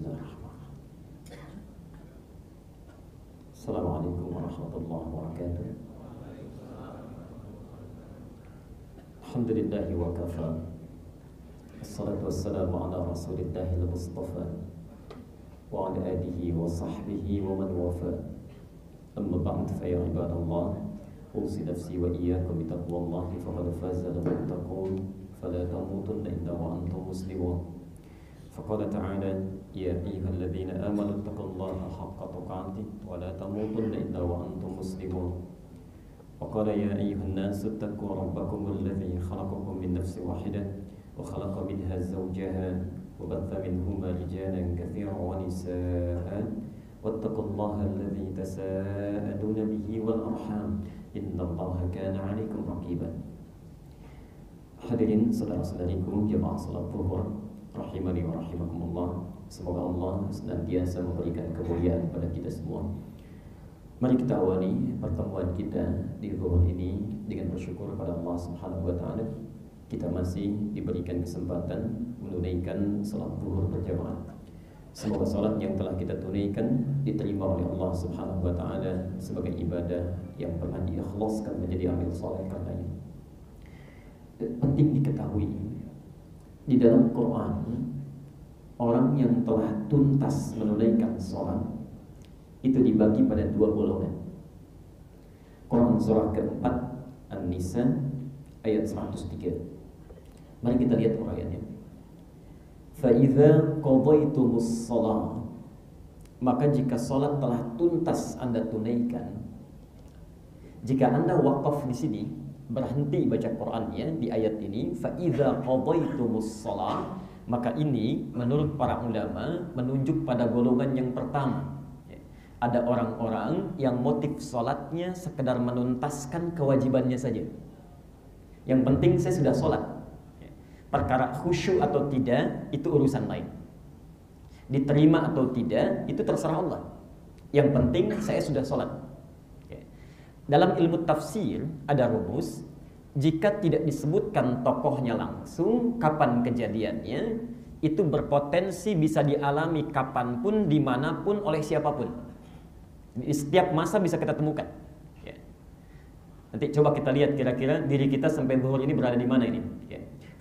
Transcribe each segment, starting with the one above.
Bismillahirrahmanirrahim. Assalamualaikum warahmatullahi wabarakatuh. Alhamdulillahi wa kafa. Assalatu wassalamu ala rasulillahil mustafa wa ala alihi wa sahbihi wa man wafa. Amma ba'd fa ya ibadallah, usi nafsi wa iyyakum bi taqwallahi faqad faza al-muttaqun fala tamutunna illa wa antum muslimun. فقال تعالى يا أيها الذين آمنوا اتقوا الله حق تقاته ولا تموتن إلا وأنتم مسلمون. وقال يا أيها الناس اتقوا ربكم الذي خلقكم من نفس واحدة وخلق منها زوجها وبث منهما رجالا كثيرا ونساء واتقوا الله الذي تساءلون به والأرحام إن الله كان عليكم رقيبا. Hadirin saudara-saudariku jemaah salat zuhur rahimani wa rahimakumullah. Semoga Allah senantiasa memberikan kemuliaan kepada kita semua. Mari kita awali pertemuan kita di zuhur ini dengan bersyukur kepada Allah Subhanahu wa taala. Kita masih diberikan kesempatan menunaikan salat zuhur berjamaah. Semoga salat yang telah kita tunaikan diterima oleh Allah Subhanahu wa taala sebagai ibadah yang pernah diikhlaskan menjadi amal saleh karenanya. Penting diketahui di dalam Quran, orang yang telah tuntas menunaikan sholat itu dibagi pada dua golongan. Quran surah keempat An-Nisa ayat 103. Mari kita lihat uraiannya. فَإِذَا قَضَيْتُمُ الصَّلَاةَ, maka jika sholat telah tuntas Anda tunaikan. Jika Anda wakaf di sini, berhenti baca Qur'annya di ayat ini, fa idza qadaytumus shalah, maka ini menurut para ulama menunjuk pada golongan yang pertama. Ada orang-orang yang motif salatnya sekedar menuntaskan kewajibannya saja. Yang penting saya sudah salat. Perkara khusyuk atau tidak itu urusan lain. Diterima atau tidak itu terserah Allah. Yang penting saya sudah salat. Dalam ilmu tafsir ada rumus, jika tidak disebutkan tokohnya langsung, kapan kejadiannya, itu berpotensi bisa dialami kapanpun, dimanapun, oleh siapapun. Di setiap masa bisa kita temukan. Nanti coba kita lihat kira-kira diri kita sampai zuhur ini berada di mana ini.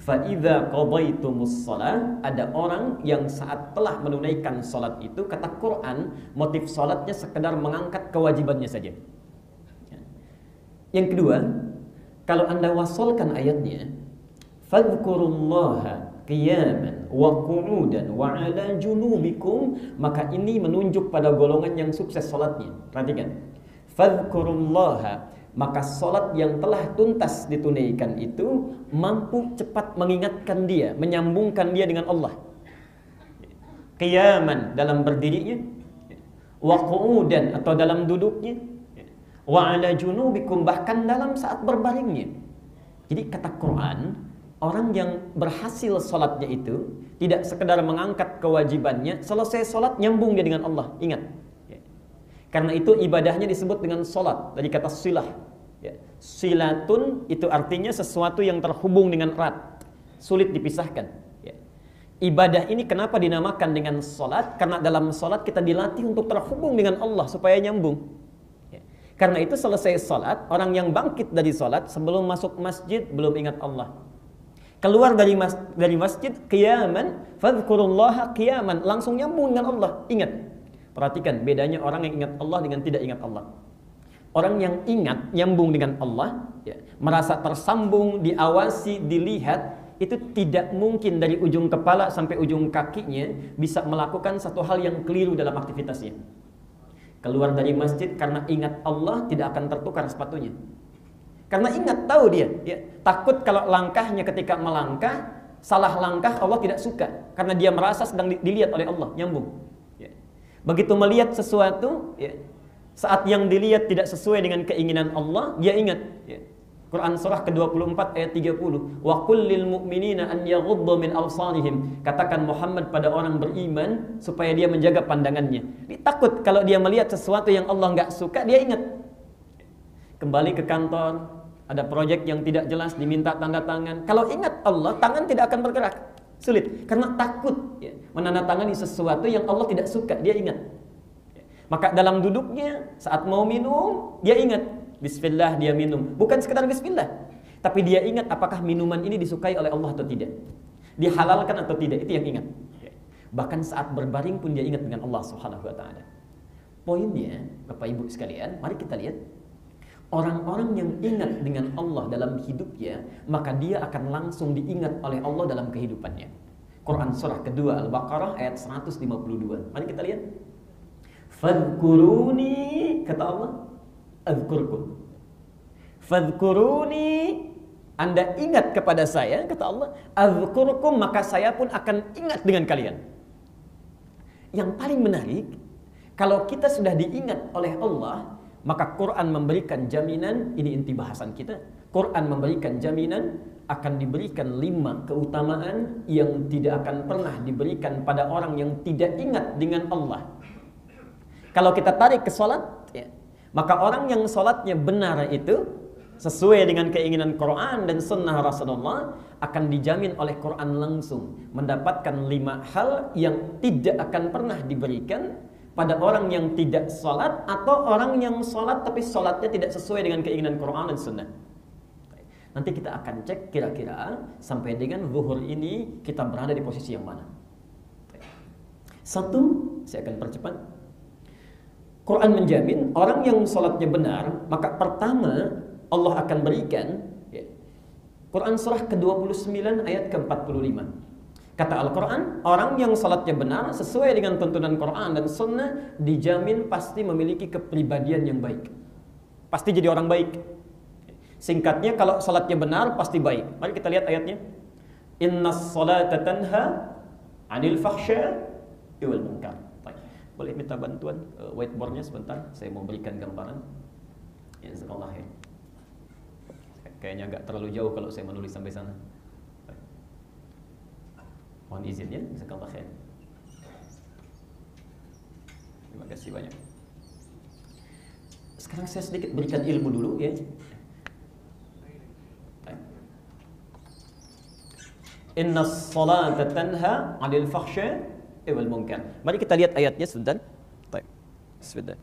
Fa'idha qadaytumus shalah, ada orang yang saat telah menunaikan salat itu, kata Quran, motif salatnya sekedar mengangkat kewajibannya saja. Yang kedua, kalau Anda wasolkan ayatnya, fadhkurullaha qiyaman wa qu'udan wa 'ala junubikum, maka ini menunjuk pada golongan yang sukses salatnya. Perhatikan. Fadhkurullaha, maka salat yang telah tuntas ditunaikan itu mampu cepat mengingatkan dia, menyambungkan dia dengan Allah. Qiyaman dalam berdirinya, wa qu'udan atau dalam duduknya, wa 'ala junubikum bahkan dalam saat berbaringnya. Jadi kata Quran, orang yang berhasil salatnya itu tidak sekedar mengangkat kewajibannya, selesai salat nyambung dia dengan Allah. Ingat. Karena itu ibadahnya disebut dengan salat, dari kata silah. Silatun itu artinya sesuatu yang terhubung dengan erat, sulit dipisahkan. Ibadah ini kenapa dinamakan dengan salat? Karena dalam salat kita dilatih untuk terhubung dengan Allah supaya nyambung. Karena itu selesai salat, orang yang bangkit dari salat sebelum masuk masjid belum ingat Allah. Keluar dari masjid, qiyaman, fadhkurullaha qiyaman, langsung nyambung dengan Allah. Ingat. Perhatikan bedanya orang yang ingat Allah dengan tidak ingat Allah. Orang yang ingat, nyambung dengan Allah, merasa tersambung, diawasi, dilihat, itu tidak mungkin dari ujung kepala sampai ujung kakinya bisa melakukan satu hal yang keliru dalam aktivitasnya. Keluar dari masjid karena ingat Allah, tidak akan tertukar sepatunya. Karena ingat, tahu dia, takut kalau langkahnya ketika melangkah salah langkah, Allah tidak suka. Karena dia merasa sedang dilihat oleh Allah, nyambung. Begitu melihat sesuatu, saat yang dilihat tidak sesuai dengan keinginan Allah, dia ingat. Quran surah ke-24 ayat 30. Wa qul lil mu'minina an yaghuddu min absarihim. Katakan Muhammad pada orang beriman supaya dia menjaga pandangannya. Dia takut kalau dia melihat sesuatu yang Allah enggak suka, dia ingat. Kembali ke kantor, ada proyek yang tidak jelas diminta tanda tangan. Kalau ingat Allah, tangan tidak akan bergerak. Sulit, karena takut ya, menandatangani sesuatu yang Allah tidak suka, dia ingat. Maka dalam duduknya, saat mau minum, dia ingat. Bismillah, dia minum. Bukan sekedar bismillah, tapi dia ingat apakah minuman ini disukai oleh Allah atau tidak. Dihalalkan atau tidak, itu yang ingat. Bahkan saat berbaring pun dia ingat dengan Allah Subhanahu wa ta'ala. Poinnya, Bapak Ibu sekalian, mari kita lihat. Orang-orang yang ingat dengan Allah dalam hidupnya, maka dia akan langsung diingat oleh Allah dalam kehidupannya. Quran surah kedua Al-Baqarah ayat 152. Mari kita lihat. Fadhkuruni, kata Allah, azkurkum. Fadhkuruni, Anda ingat kepada saya, kata Allah, azkurkum, maka saya pun akan ingat dengan kalian. Yang paling menarik, kalau kita sudah diingat oleh Allah, maka Quran memberikan jaminan, ini inti bahasan kita, Quran memberikan jaminan akan diberikan 5 keutamaan yang tidak akan pernah diberikan pada orang yang tidak ingat dengan Allah. Kalau kita tarik ke salat, ya, maka orang yang salatnya benar itu sesuai dengan keinginan Quran dan sunnah Rasulullah akan dijamin oleh Quran langsung mendapatkan 5 hal yang tidak akan pernah diberikan pada orang yang tidak sholat atau orang yang sholat tapi sholatnya tidak sesuai dengan keinginan Quran dan Sunnah. Nanti kita akan cek kira-kira sampai dengan zuhur ini kita berada di posisi yang mana. Satu, saya akan percepat. Quran menjamin orang yang sholatnya benar, maka pertama Allah akan berikan ya, Quran surah ke-29 ayat ke-45. Kata Al-Quran, orang yang salatnya benar sesuai dengan tuntunan Quran dan Sunnah dijamin pasti memiliki kepribadian yang baik. Pasti jadi orang baik. Singkatnya, kalau salatnya benar pasti baik. Mari kita lihat ayatnya. Innas salata tanha 'anil fahsya wal munkar. Boleh minta bantuan whiteboardnya sebentar? Saya mau berikan gambaran. Jazakallah khair. Kayaknya agak terlalu jauh kalau saya menulis sampai sana. Mohon izin ya, jazakallah khair. Terima kasih banyak. Sekarang saya sedikit berikan ilmu dulu ya. Innas salata tanha 'anil fahsya wal munkar. Mari kita lihat ayatnya sebentar. Baik. Sebentar.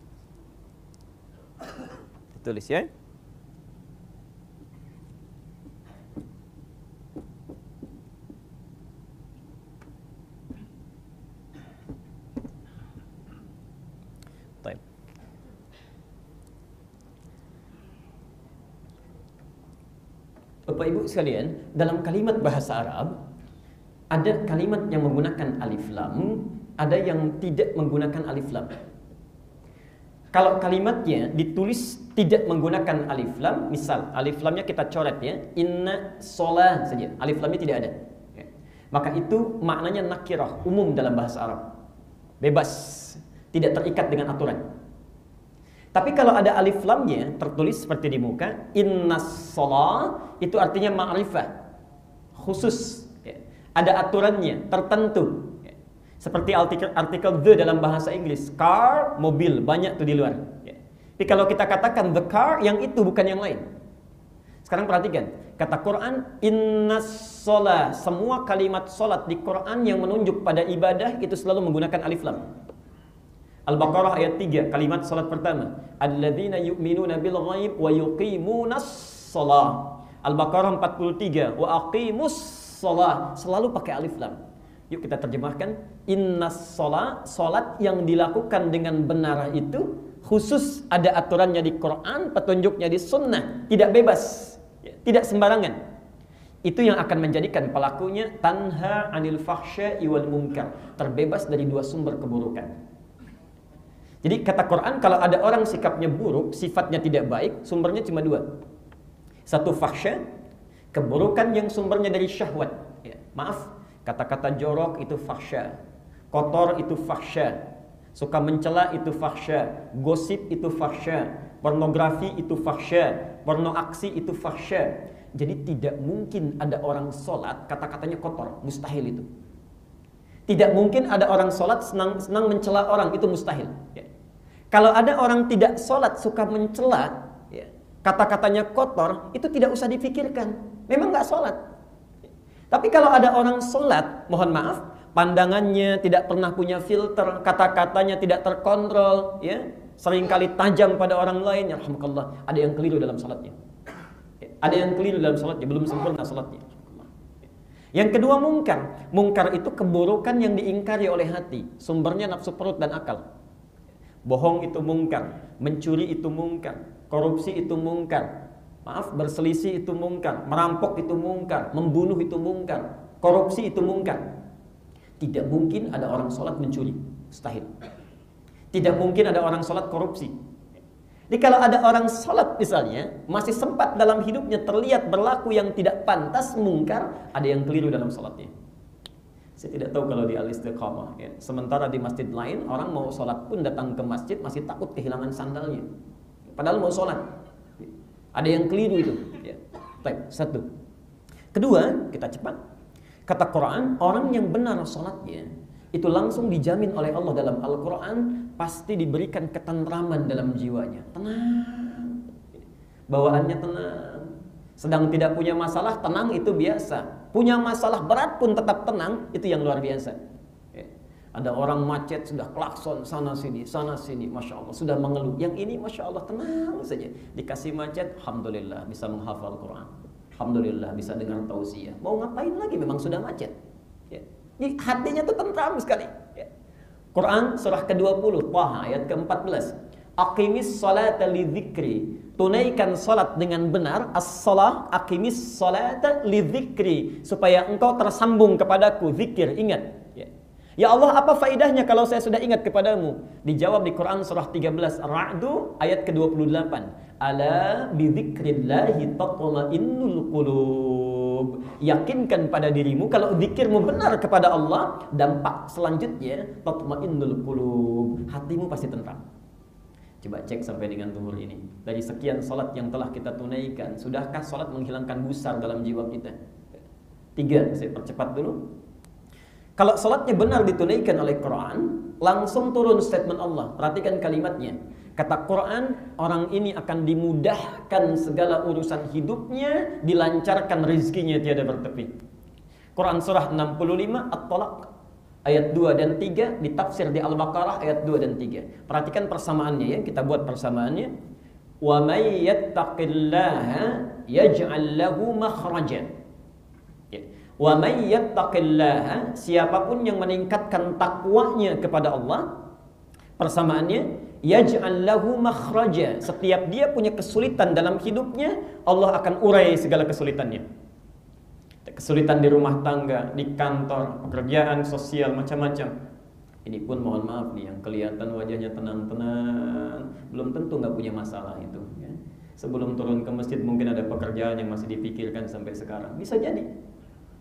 Tulis ya. Bapak Ibu sekalian, dalam kalimat bahasa Arab ada kalimat yang menggunakan alif lam, ada yang tidak menggunakan alif lam. Kalau kalimatnya ditulis tidak menggunakan alif lam, misal alif lamnya kita coret ya, inna sholah saja, alif lamnya tidak ada. Maka itu maknanya nakirah, umum dalam bahasa Arab. Bebas, tidak terikat dengan aturan. Tapi kalau ada alif lamnya tertulis seperti di muka, innas sholah, itu artinya ma'rifah, khusus ya. Ada aturannya, tertentu ya. Seperti artikel the dalam bahasa Inggris, car, mobil, banyak tuh di luar ya. Tapi kalau kita katakan the car, yang itu bukan yang lain. Sekarang perhatikan, kata Quran, innas sholah, semua kalimat sholat di Quran yang menunjuk pada ibadah itu selalu menggunakan alif lam. Al-Baqarah ayat 3, kalimat salat pertama, alladzina yu'minuna bil ghaib wa yuqimunas shalah. Al-Baqarah 43, wa aqimus shalah, selalu pakai alif lam. Yuk kita terjemahkan, innas shalah, salat yang dilakukan dengan benar itu khusus ada aturannya di Quran, petunjuknya di sunnah, tidak bebas, tidak sembarangan. Itu yang akan menjadikan pelakunya tanha 'anil fahsya'i wal munkar, terbebas dari 2 sumber keburukan. Jadi kata Quran, kalau ada orang sikapnya buruk, sifatnya tidak baik, sumbernya cuma 2. Satu fahsya, keburukan yang sumbernya dari syahwat ya. Maaf, kata-kata jorok itu fahsya, kotor itu fahsya, suka mencela itu fahsya, gosip itu fahsya, pornografi itu fahsya, porno aksi itu fahsya. Jadi tidak mungkin ada orang sholat kata-katanya kotor, mustahil itu. Tidak mungkin ada orang sholat senang mencela orang, itu mustahil ya. Kalau ada orang tidak sholat suka mencela ya, kata-katanya kotor, itu tidak usah dipikirkan, memang nggak sholat. Tapi kalau ada orang sholat, mohon maaf, pandangannya tidak pernah punya filter, kata-katanya tidak terkontrol, ya, seringkali tajam pada orang lain, ya rahmatullah, ada yang keliru dalam sholatnya. Ada yang keliru dalam sholatnya, belum sempurna sholatnya. Yang kedua, mungkar. Mungkar itu keburukan yang diingkari oleh hati, sumbernya nafsu perut dan akal. Bohong itu mungkar, mencuri itu mungkar, korupsi itu mungkar. Maaf, berselisih itu mungkar, merampok itu mungkar, membunuh itu mungkar, korupsi itu mungkar. Tidak mungkin ada orang sholat mencuri, mustahil. Tidak mungkin ada orang sholat korupsi. Jadi kalau ada orang sholat misalnya, masih sempat dalam hidupnya terlihat berlaku yang tidak pantas, mungkar, ada yang keliru dalam sholatnya. Saya tidak tahu kalau di Al-Istiqamah, ya. Sementara di masjid lain, orang mau sholat pun datang ke masjid masih takut kehilangan sandalnya, padahal mau sholat. Ada yang keliru itu, ya. Baik, satu. Kedua, kita cepat. Kata Quran, orang yang benar sholatnya itu langsung dijamin oleh Allah dalam Al-Quran, pasti diberikan ketentraman dalam jiwanya. Tenang, bawaannya tenang. Sedang tidak punya masalah, tenang itu biasa. Punya masalah berat pun tetap tenang, itu yang luar biasa. Ada orang macet sudah klakson sana sini, masya Allah, sudah mengeluh. Yang ini masya Allah tenang saja. Dikasih macet, alhamdulillah bisa menghafal Quran, alhamdulillah bisa dengar tausiah. Mau ngapain lagi? Memang sudah macet. Ya. Jadi hatinya tuh tentram sekali. Ya. Quran surah ke-20, Taha ayat ke-14. Aqimis salata li dzikri. Tunaikan salat dengan benar. As-salah, aqimis salata li dzikri, supaya engkau tersambung kepadaku, zikir, ingat. Ya Allah, apa faedahnya kalau saya sudah ingat kepadamu? Dijawab di Quran surah 13 Ar-Ra'd ayat ke-28. Ala bidzikrillahi tatma'innul qulub. Yakinkan pada dirimu kalau zikirmu benar kepada Allah, dampak selanjutnya tatma'innul qulub. Hatimu pasti tentram. Coba cek sampai dengan zuhur ini. Dari sekian salat yang telah kita tunaikan, sudahkah salat menghilangkan gusar dalam jiwa kita? 3, saya percepat dulu. Kalau salatnya benar ditunaikan oleh Quran, langsung turun statement Allah. Perhatikan kalimatnya. Kata Quran, orang ini akan dimudahkan segala urusan hidupnya, dilancarkan rezekinya tiada bertepi. Quran surah 65 At-Talaq ayat 2 dan 3, ditafsir di Al-Baqarah ayat 2 dan 3. Perhatikan persamaannya ya, kita buat persamaannya. Wa may yattaqillaha yaj'al lahu makhrajan. Wa may yattaqillaha, siapapun yang meningkatkan takwanya kepada Allah, persamaannya yaj'al lahu makhraja, setiap dia punya kesulitan dalam hidupnya, Allah akan urai segala kesulitannya. Kesulitan di rumah tangga, di kantor, pekerjaan sosial, macam-macam. Ini pun mohon maaf nih, yang kelihatan wajahnya tenang-tenang, belum tentu nggak punya masalah itu, ya. Sebelum turun ke masjid mungkin ada pekerjaan yang masih dipikirkan sampai sekarang, bisa jadi.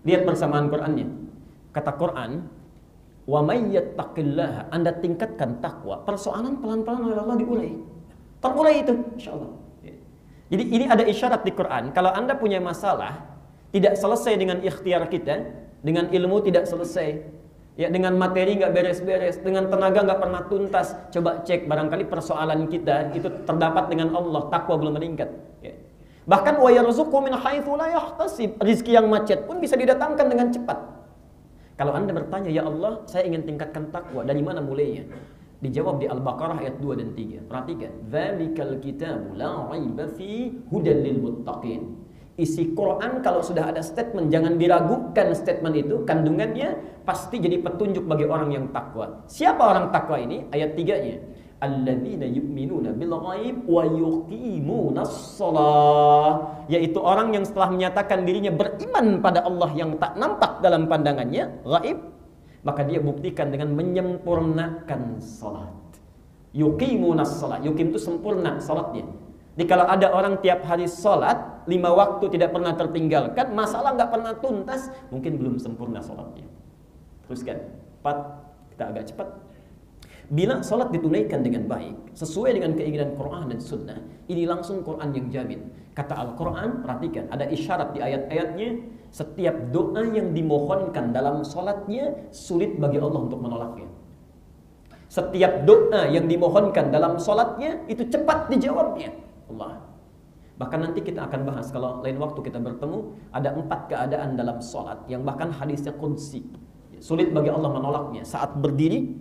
Lihat persamaan Qur'annya. Kata Qur'an, wa may yattaqillaha, Anda tingkatkan takwa, persoalan pelan-pelan oleh Allah diurai. Terurai itu, insyaallah. Jadi ini ada isyarat di Qur'an, kalau Anda punya masalah tidak selesai dengan ikhtiar kita, dengan ilmu tidak selesai, ya, dengan materi nggak beres-beres, dengan tenaga nggak pernah tuntas, coba cek barangkali persoalan kita itu terdapat dengan Allah, takwa belum meningkat, ya. Bahkan wa yarzuqu min haitsu la yahtasib, rezeki yang macet pun bisa didatangkan dengan cepat. Kalau Anda bertanya, ya Allah, saya ingin tingkatkan takwa, dari mana mulainya? Dijawab di Al-Baqarah ayat 2 dan 3. Perhatikan, dzalikal kitabu la raiba fi hudal lil muttaqin. Isi Quran kalau sudah ada statement, jangan diragukan statement itu, kandungannya pasti jadi petunjuk bagi orang yang takwa. Siapa orang takwa ini? Ayat 3-nya. Alladzina yu'minuna bil ghaib wa yuqimunas shalah, yaitu orang yang setelah menyatakan dirinya beriman pada Allah yang tak nampak dalam pandangannya, ghaib, maka dia buktikan dengan menyempurnakan salat. Yuqimunas shalah, yuqim itu sempurna salatnya. Jadi kalau ada orang tiap hari salat 5 waktu tidak pernah tertinggalkan, masalah nggak pernah tuntas, mungkin belum sempurna salatnya. Teruskan. 4, kita agak cepat. Bila salat ditunaikan dengan baik, sesuai dengan keinginan Quran dan Sunnah, ini langsung Quran yang jamin. Kata Al-Quran, perhatikan, ada isyarat di ayat-ayatnya, setiap doa yang dimohonkan dalam salatnya, sulit bagi Allah untuk menolaknya. Setiap doa yang dimohonkan dalam salatnya, itu cepat dijawabnya Allah. Bahkan nanti kita akan bahas, kalau lain waktu kita bertemu, ada 4 keadaan dalam sholat yang bahkan hadisnya qudsi. Sulit bagi Allah menolaknya. Saat berdiri,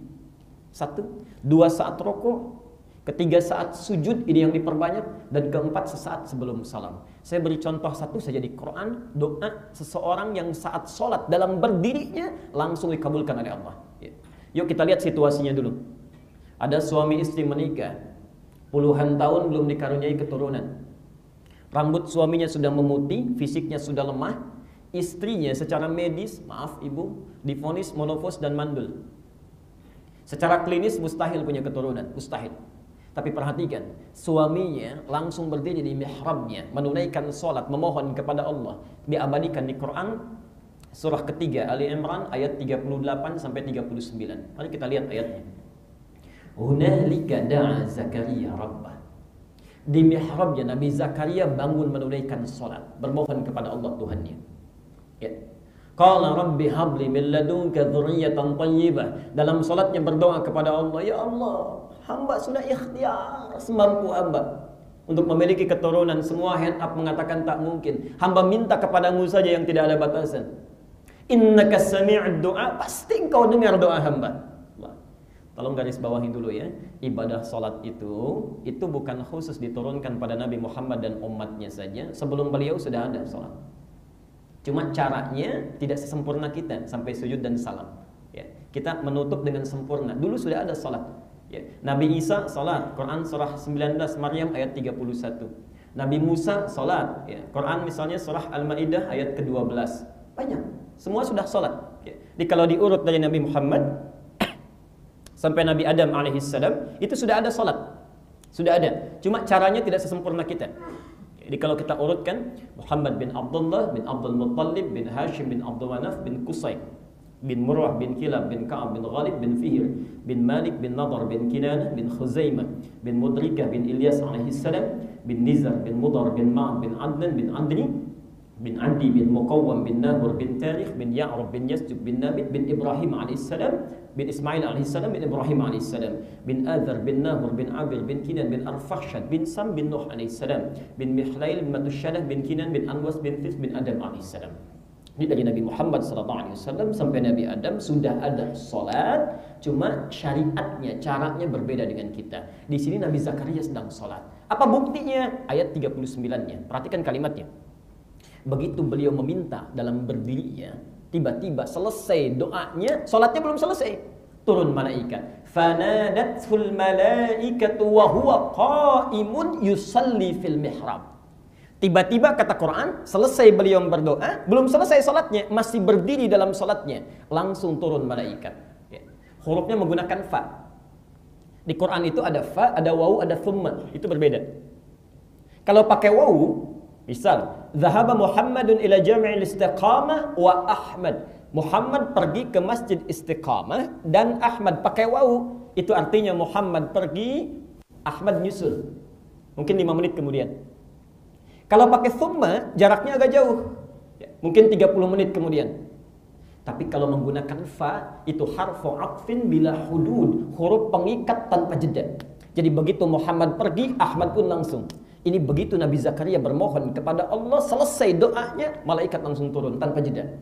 1, 2 saat rukuk, 3 saat sujud, ini yang diperbanyak, dan 4 sesaat sebelum salam. Saya beri contoh 1 saja di Quran, doa seseorang yang saat sholat dalam berdirinya langsung dikabulkan oleh Allah. Yuk kita lihat situasinya dulu. Ada suami istri menikah, puluhan tahun belum dikaruniai keturunan. Rambut suaminya sudah memutih, fisiknya sudah lemah, istrinya secara medis, maaf ibu, divonis monofos dan mandul. Secara klinis mustahil punya keturunan, mustahil. Tapi perhatikan, suaminya langsung berdiri di mihrabnya, menunaikan sholat, memohon kepada Allah. Diabadikan di Quran, surah ketiga, Ali Imran, ayat 38 sampai 39. Mari kita lihat ayatnya. Hunalika da'a Zakaria rabbah. Di mihrabnya Nabi Zakaria bangun menunaikan sholat, bermohon kepada Allah Tuhannya. Ya. Qala rabbi habli min ladunka dzurriyyatan thayyibah. Dalam sholatnya berdoa kepada Allah, ya Allah, hamba sudah ikhtiar semampu hamba untuk memiliki keturunan. Semua hand up mengatakan tak mungkin. Hamba minta kepadamu saja yang tidak ada batasan. Innaka sami'ud du'a, pasti engkau dengar doa hamba. Tolong garis bawahi dulu ya, ibadah salat itu bukan khusus diturunkan pada Nabi Muhammad dan umatnya saja. Sebelum beliau sudah ada salat. Cuma caranya tidak sesempurna kita sampai sujud dan salam. Ya, kita menutup dengan sempurna. Dulu sudah ada salat. Ya, Nabi Isa salat, Quran surah 19 Maryam ayat 31. Nabi Musa salat, ya, Quran misalnya surah Al-Maidah ayat ke-12. Banyak. Semua sudah salat. Ya. Jadi kalau diurut dari Nabi Muhammad sampai Nabi Adam alaihissalam, itu sudah ada salat. Sudah ada. Cuma caranya tidak sesempurna kita. Jadi kalau kita urutkan, Muhammad bin Abdullah bin Abdul Muttalib bin Hashim bin Abdul Manaf bin Qusay bin Murrah bin Kilab bin Ka'ab bin Ghalib bin Fihr bin Malik bin Nadar bin Kinanah bin Khuzaimah bin Mudrikah bin Ilyas alaihissalam bin Nizar bin Mudar bin Ma'ad bin Adnan bin Adni bin Adi bin Muqawwam bin Nahur bin Tarikh bin Ya'rub bin Yasjub bin Nabit bin Ibrahim alaihissalam bin Ismail alaihissalam bin Ibrahim alaihissalam bin Adhar bin Nahur bin Abir bin Kinan bin Arfakhshad bin Sam bin Nuh alaihissalam bin Mihlail bin Matushadah bin Kinan bin Anwas bin This bin Adam alaihissalam. Ini dari Nabi Muhammad SAW sampai Nabi Adam sudah ada salat, cuma syariatnya, caranya berbeda dengan kita. Di sini Nabi Zakaria sedang salat. Apa buktinya? Ayat 39-nya. Perhatikan kalimatnya. Begitu beliau meminta dalam berdirinya, tiba-tiba selesai doanya, salatnya belum selesai. Turun malaikat. Fanadathul malaikatu wa huwa qa'imun yusalli fil mihrab. Tiba-tiba kata Quran, selesai beliau berdoa, belum selesai salatnya, masih berdiri dalam salatnya, langsung turun malaikat. Ya. Hurufnya menggunakan fa. Di Quran itu ada fa, ada wawu, ada thumma. Itu berbeda. Kalau pakai wawu, misal, zahaba Muhammadun ila jami'il istiqamah wa Ahmad. Muhammad pergi ke masjid istiqamah dan Ahmad pakai wawu. Itu artinya Muhammad pergi, Ahmad nyusul. Mungkin 5 menit kemudian. Kalau pakai thumma, jaraknya agak jauh. Mungkin 30 menit kemudian. Tapi kalau menggunakan fa, itu harfu aqfin bila hudud. Huruf pengikat tanpa jeda. Jadi begitu Muhammad pergi, Ahmad pun langsung. Ini begitu Nabi Zakaria bermohon kepada Allah, selesai doanya, malaikat langsung turun tanpa jeda.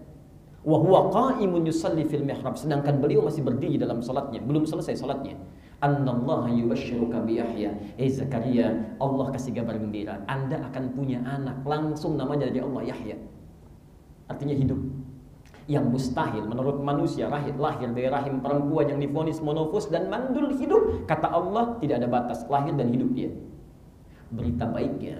Wa huwa qa'imun yusalli fil mihrab, sedangkan beliau masih berdiri dalam salatnya, belum selesai salatnya. Annallaha yubashshiruka bi Yahya. Zakaria, Allah kasih kabar gembira, Anda akan punya anak, langsung namanya dari Allah Yahya. Artinya hidup. Yang mustahil menurut manusia, lahir dari rahim perempuan yang divonis monofos dan mandul hidup, kata Allah tidak ada batas, lahir dan hidup dia. Berita baiknya,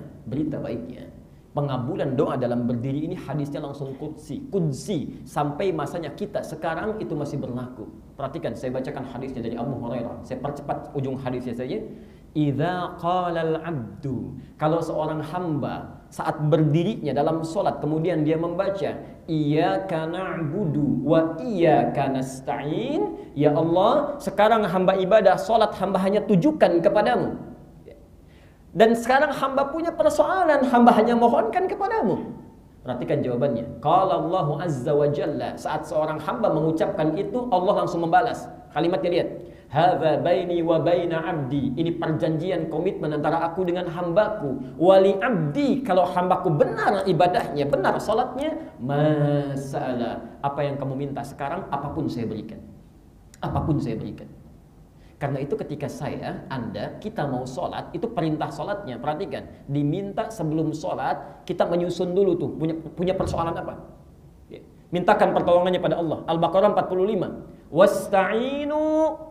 pengabulan doa dalam berdiri ini hadisnya langsung kudsi, sampai masanya kita sekarang itu masih berlaku. Perhatikan, saya bacakan hadisnya dari Abu Hurairah. Saya percepat ujung hadisnya saja. Idza qala al-'abdu, kalau seorang hamba saat berdirinya dalam solat kemudian dia membaca iyyaka na'budu wa iyyaka nasta'in, ya Allah, sekarang hamba ibadah solat hamba hanya tujukan kepadamu. Dan sekarang hamba punya persoalan, hamba hanya mohonkan kepadamu. Perhatikan jawabannya. Qala Allahu azza wa jalla, saat seorang hamba mengucapkan itu, Allah langsung membalas. Kalimatnya lihat. Hadza baini wa baina abdi. Ini perjanjian komitmen antara aku dengan hambaku. Wali abdi, kalau hambaku benar ibadahnya, benar salatnya, masalah. Apa yang kamu minta sekarang, apapun saya berikan. Apapun saya berikan. Karena itu ketika Anda, kita mau sholat, itu perintah sholatnya. Perhatikan, diminta sebelum sholat, kita menyusun dulu tuh, punya persoalan apa? Mintakan pertolongannya pada Allah. Al-Baqarah 45. Wasta'inu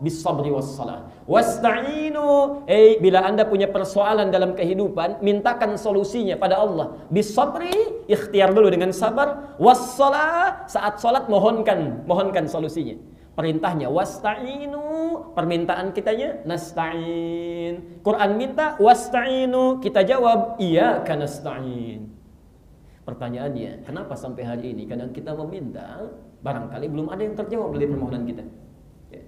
bis-sabri was-salah. Wasta'inu, bila Anda punya persoalan dalam kehidupan, mintakan solusinya pada Allah. Bis-sabri, ikhtiar dulu dengan sabar. Was-salah, saat sholat mohonkan solusinya. Perintahnya wasta'inu, permintaan kitanya nasta'in. Quran minta wasta'inu, kita jawab iyyaka nasta'in. Pertanyaannya, kenapa sampai hari ini kadang kita meminta, barangkali belum ada yang terjawab dari permohonan kita. Ya.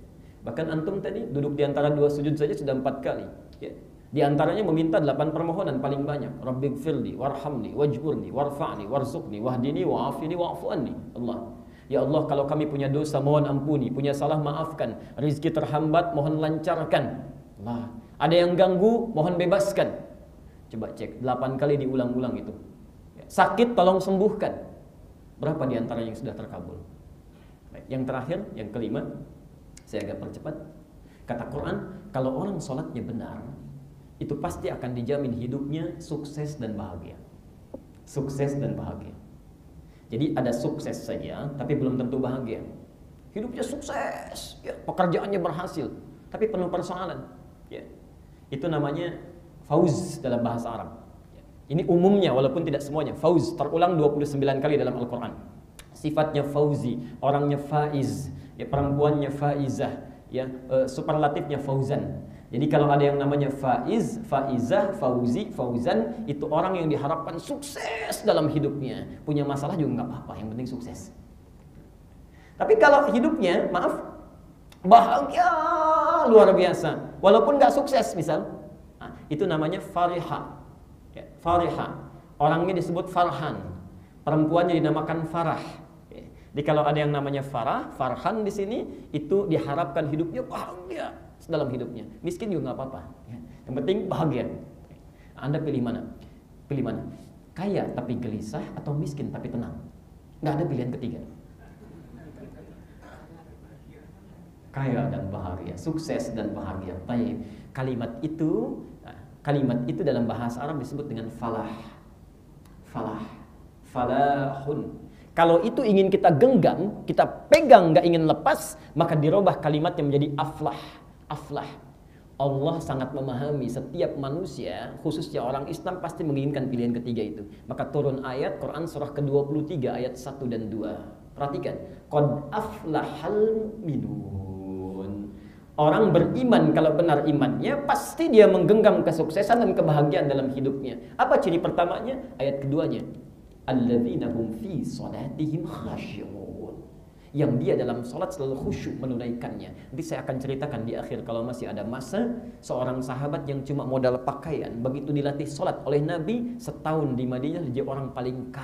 Bahkan antum tadi duduk di antara 2 sujud saja sudah 4 kali. Ya. Di antaranya meminta 8 permohonan paling banyak. Rabbighfirli warhamni wajburni warfa'ni warzuqni wahdini wa'afini wa'fu anni. Allah. Ya Allah, kalau kami punya dosa mohon ampuni, punya salah maafkan, rizki terhambat mohon lancarkan. Allah. Ada yang ganggu mohon bebaskan. Coba cek 8 kali diulang-ulang itu. Sakit tolong sembuhkan. Berapa di antara yang sudah terkabul? Baik, yang terakhir, yang kelima, saya agak percepat. Kata Quran, kalau orang sholatnya benar, itu pasti akan dijamin hidupnya sukses dan bahagia. Sukses dan bahagia. Jadi ada sukses saja, tapi belum tentu bahagia. Hidupnya sukses, ya, pekerjaannya berhasil, tapi penuh persoalan. Ya. Itu namanya fauz dalam bahasa Arab. Ini umumnya walaupun tidak semuanya. Fauz terulang 29 kali dalam Al-Quran. Sifatnya fauzi, orangnya faiz, ya, perempuannya faizah, ya, superlatifnya fauzan. Jadi kalau ada yang namanya faiz, faizah, fauzi, fauzan, itu orang yang diharapkan sukses dalam hidupnya. Punya masalah juga nggak apa-apa, yang penting sukses. Tapi kalau hidupnya, maaf, bahagia luar biasa, walaupun nggak sukses misal, itu namanya farihah. Ya, farihah, orangnya disebut farhan, perempuannya dinamakan farah. Ya. Jadi kalau ada yang namanya farhan di sini, itu diharapkan hidupnya bahagia dalam hidupnya. Miskin juga nggak apa-apa. Ya. Yang penting bahagia. Ya. Anda pilih mana? Pilih mana? Kaya tapi gelisah atau miskin tapi tenang? Nggak ada pilihan ketiga. Kaya dan bahagia, sukses dan bahagia. Baik. Kalimat itu dalam bahasa Arab disebut dengan falah. Falahun. Kalau itu ingin kita genggam, kita pegang, nggak ingin lepas, maka dirubah kalimatnya menjadi aflah. Allah sangat memahami setiap manusia, khususnya orang Islam pasti menginginkan pilihan ketiga itu. Maka turun ayat Quran surah ke-23 ayat 1 dan 2. Perhatikan, qad aflahal mu'minun. Orang beriman kalau benar imannya, pasti dia menggenggam kesuksesan dan kebahagiaan dalam hidupnya. Apa ciri pertamanya? Ayat keduanya. Alladzina hum fi shalatihim khashi'un. Yang dia dalam salat selalu khusyuk menunaikannya. Nanti saya akan ceritakan di akhir kalau masih ada masa, seorang sahabat yang cuma modal pakaian, begitu dilatih salat oleh Nabi, setahun di Madinah dia orang paling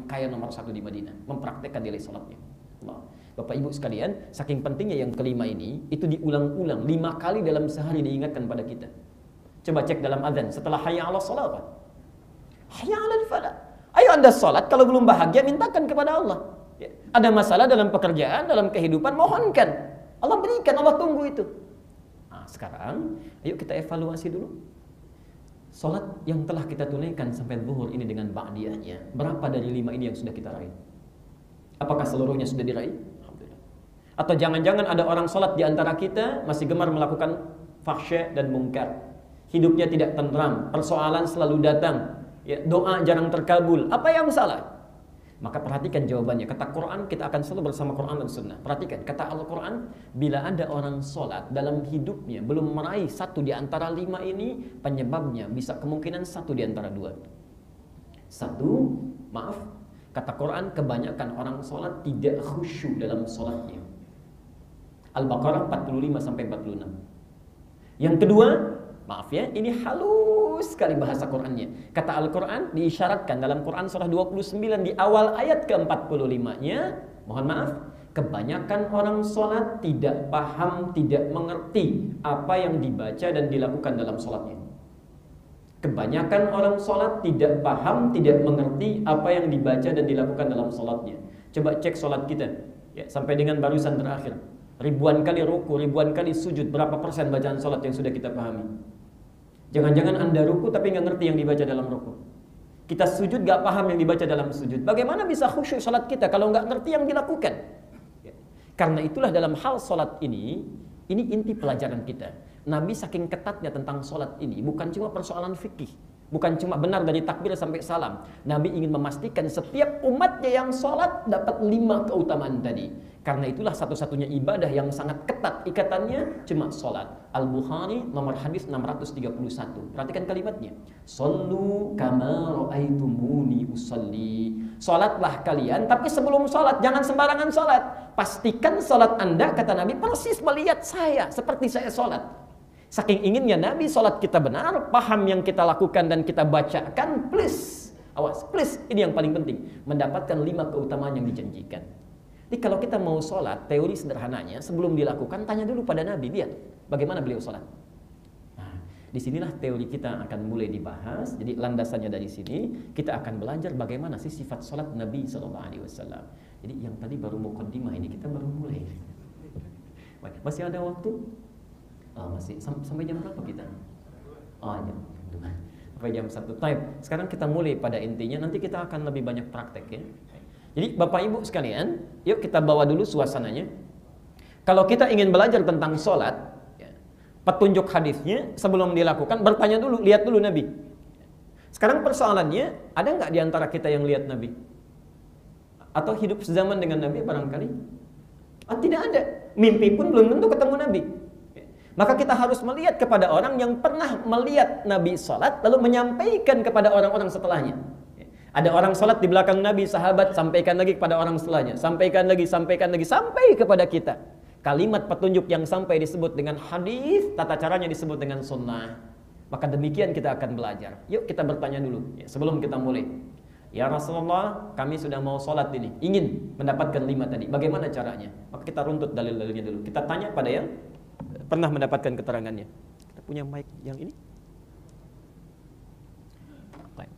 kaya nomor 1 di Madinah, mempraktekkan nilai salatnya. Allah. Bapak Ibu sekalian, saking pentingnya yang kelima ini, itu diulang-ulang 5 kali dalam sehari diingatkan pada kita. Coba cek dalam azan, setelah hayya 'alas shalah apa? Hayya 'alal falah. Ayo Anda salat, kalau belum bahagia mintakan kepada Allah. Ya. Ada masalah dalam pekerjaan, dalam kehidupan, mohonkan. Allah berikan, Allah tunggu itu. Nah, sekarang, ayo kita evaluasi dulu. Salat yang telah kita tunaikan sampai zuhur ini dengan ba'diyahnya, berapa dari 5 ini yang sudah kita raih? Apakah seluruhnya sudah diraih? Atau jangan-jangan ada orang sholat di antara kita masih gemar melakukan fahsya dan mungkar. Hidupnya tidak tentram, persoalan selalu datang, ya, doa jarang terkabul. Apa yang salah? Maka perhatikan jawabannya. Kata Quran, kita akan selalu bersama Quran dan Sunnah. Perhatikan, kata Al-Quran, bila ada orang sholat dalam hidupnya belum meraih 1 di antara 5 ini, penyebabnya bisa kemungkinan 1 di antara 2. 1, maaf, kata Quran, kebanyakan orang sholat tidak khusyuk dalam sholatnya. Al-Baqarah 45-46. Yang kedua, maaf ya, ini halus sekali bahasa Qur'annya. Kata Al-Quran, diisyaratkan dalam Quran surah 29 di awal ayat ke-45-nya, mohon maaf, Kebanyakan orang sholat tidak paham, tidak mengerti apa yang dibaca dan dilakukan dalam sholatnya. Kebanyakan orang sholat tidak paham, tidak mengerti apa yang dibaca dan dilakukan dalam sholatnya. Coba cek sholat kita, ya, sampai dengan barusan terakhir. Ribuan kali ruku, ribuan kali sujud, berapa persen bacaan sholat yang sudah kita pahami? Jangan-jangan Anda ruku tapi nggak ngerti yang dibaca dalam ruku. Kita sujud nggak paham yang dibaca dalam sujud. Bagaimana bisa khusyuk sholat kita kalau nggak ngerti yang dilakukan? Karena itulah dalam hal sholat ini inti pelajaran kita. Nabi saking ketatnya tentang sholat ini, bukan cuma persoalan fikih, bukan cuma benar dari takbir sampai salam. Nabi ingin memastikan setiap umatnya yang sholat dapat 5 keutamaan tadi. Karena itulah satu-satunya ibadah yang sangat ketat ikatannya cuma sholat. Al-Bukhari nomor hadis 631. Perhatikan kalimatnya. Sallu kama ra'aitumuni usalli. Sholatlah kalian, tapi sebelum sholat jangan sembarangan sholat. Pastikan sholat Anda, kata Nabi, persis melihat saya seperti saya sholat. Saking inginnya Nabi sholat kita benar, paham yang kita lakukan dan kita bacakan, please, awas, please, ini yang paling penting, mendapatkan 5 keutamaan yang dijanjikan. Jadi kalau kita mau sholat, teori sederhananya, sebelum dilakukan, tanya dulu pada Nabi, lihat bagaimana beliau sholat. Disinilah teori kita akan mulai dibahas. Jadi landasannya dari sini kita akan belajar bagaimana sih sifat sholat Nabi SAW. Jadi yang tadi baru muqaddimah, ini kita baru mulai. Masih ada waktu? Masih sampai jam berapa kita? Jam 2. Sampai jam 1. Baik. Sekarang kita mulai pada intinya. Nanti kita akan lebih banyak praktek ya. Jadi Bapak Ibu sekalian, yuk kita bawa dulu suasananya. Kalau kita ingin belajar tentang sholat, petunjuk hadisnya sebelum dilakukan, bertanya dulu, lihat dulu Nabi. Sekarang persoalannya, ada nggak di antara kita yang lihat Nabi? Atau hidup sezaman dengan Nabi barangkali? Tidak ada. Mimpi pun belum tentu ketemu Nabi. Maka kita harus melihat kepada orang yang pernah melihat Nabi sholat, lalu menyampaikan kepada orang-orang setelahnya. Ada orang sholat di belakang Nabi, sahabat, sampaikan lagi kepada orang setelahnya. Sampaikan lagi, sampai kepada kita. Kalimat petunjuk yang sampai disebut dengan hadis, tata caranya disebut dengan sunnah. Maka demikian kita akan belajar. Yuk kita bertanya dulu ya, sebelum kita mulai. Ya Rasulullah, kami sudah mau sholat ini, ingin mendapatkan 5 tadi. Bagaimana caranya? Maka kita runtut dalil-dalilnya dulu. Kita tanya pada yang pernah mendapatkan keterangannya. Kita punya mic yang ini. Baik.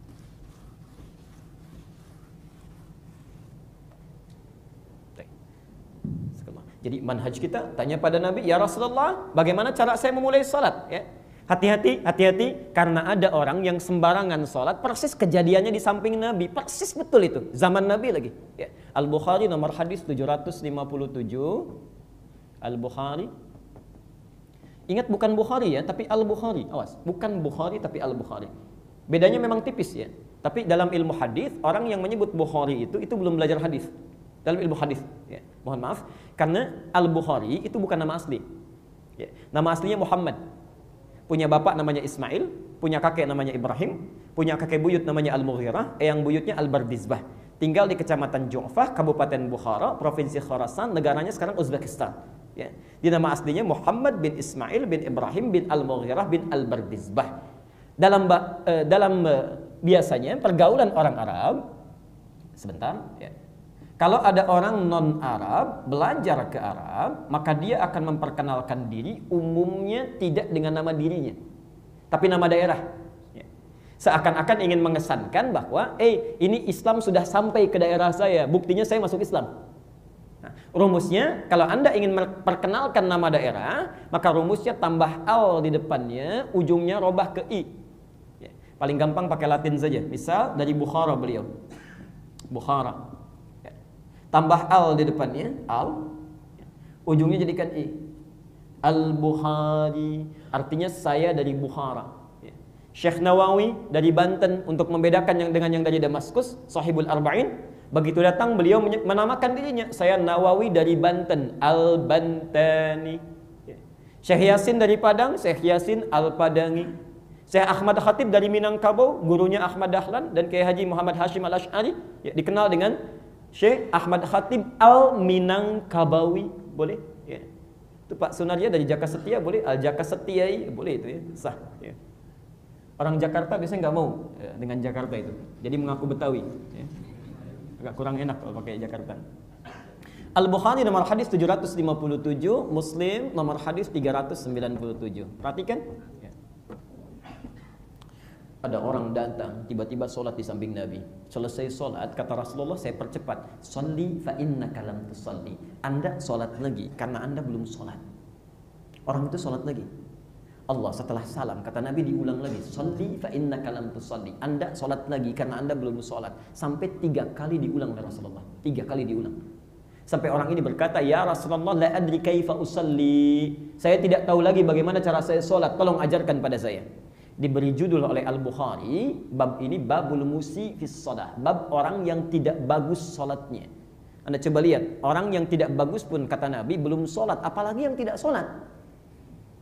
Jadi manhaj kita tanya pada Nabi, ya Rasulullah, bagaimana cara saya memulai salat? Ya. Hati-hati, karena ada orang yang sembarangan salat, persis kejadiannya di samping Nabi, persis betul itu, zaman Nabi lagi. Ya. Al-Bukhari nomor hadis 757, Al-Bukhari. Ingat bukan Bukhari ya, tapi Al-Bukhari. Awas, bukan Bukhari tapi Al-Bukhari. Bedanya memang tipis ya. Tapi dalam ilmu hadis, orang yang menyebut Bukhari itu belum belajar hadis. Dalam ilmu hadis, ya. Mohon maaf, karena Al-Bukhari itu bukan nama asli. Ya. Nama aslinya Muhammad. Punya bapak namanya Ismail, punya kakek namanya Ibrahim, punya kakek buyut namanya Al-Mughirah, eyang buyutnya Al-Bardizbah. Tinggal di Kecamatan Ju'fah, Kabupaten Bukhara, Provinsi Khorasan, negaranya sekarang Uzbekistan. Ya. Di nama aslinya Muhammad bin Ismail bin Ibrahim bin Al-Mughirah bin Al-Bardizbah. Biasanya pergaulan orang Arab, sebentar, ya. Kalau ada orang non-Arab belajar ke Arab, maka dia akan memperkenalkan diri umumnya tidak dengan nama dirinya, tapi nama daerah. Seakan-akan ingin mengesankan bahwa, ini Islam sudah sampai ke daerah saya, buktinya saya masuk Islam. Nah, rumusnya, kalau Anda ingin memperkenalkan nama daerah, maka rumusnya tambah al di depannya, ujungnya robah ke i. Paling gampang pakai Latin saja. Misal dari Bukhara beliau, Bukhara. Tambah al di depannya, al, ujungnya jadikan i. Al-Bukhari, artinya saya dari Bukhara. Syekh Nawawi dari Banten, untuk membedakan yang dengan yang dari Damaskus, Sahibul Arba'in. Begitu datang beliau menamakan dirinya, saya Nawawi dari Banten, Al-Bantani. Syekh Yasin dari Padang, Syekh Yasin Al-Padangi. Syekh Ahmad Khatib dari Minangkabau, gurunya Ahmad Dahlan dan Kiai Haji Muhammad Hashim Al-Ash'ari, dikenal dengan Syekh Ahmad Khatib Al-Minangkabawi, boleh? Ya. Itu Pak Sunarja dari Jaka Setia, boleh? Al-Jaka Setiai, boleh itu ya, sah. Ya. Orang Jakarta biasanya nggak mau dengan Jakarta itu, jadi mengaku Betawi. Ya. Agak kurang enak kalau pakai Jakarta. Al-Bukhari nomor hadis 757, Muslim nomor hadis 397. Perhatikan. Ya. Ada orang datang, tiba-tiba sholat di samping Nabi. Selesai sholat, kata Rasulullah, saya percepat. Sholli fa innaka lam tusalli. Anda sholat lagi, karena Anda belum sholat. Orang itu sholat lagi. Allah setelah salam, kata Nabi diulang lagi. Sholli fa innaka lam tusalli. Anda sholat lagi, karena Anda belum sholat. Sampai 3 kali diulang oleh Rasulullah. 3 kali diulang. Sampai orang ini berkata, ya Rasulullah, la adri kaifa usalli. Saya tidak tahu lagi bagaimana cara saya sholat. Tolong ajarkan pada saya. Diberi judul oleh Al-Bukhari, bab ini babul musi fis shalah. Bab orang yang tidak bagus sholatnya. Anda coba lihat, orang yang tidak bagus pun kata Nabi belum sholat, apalagi yang tidak sholat.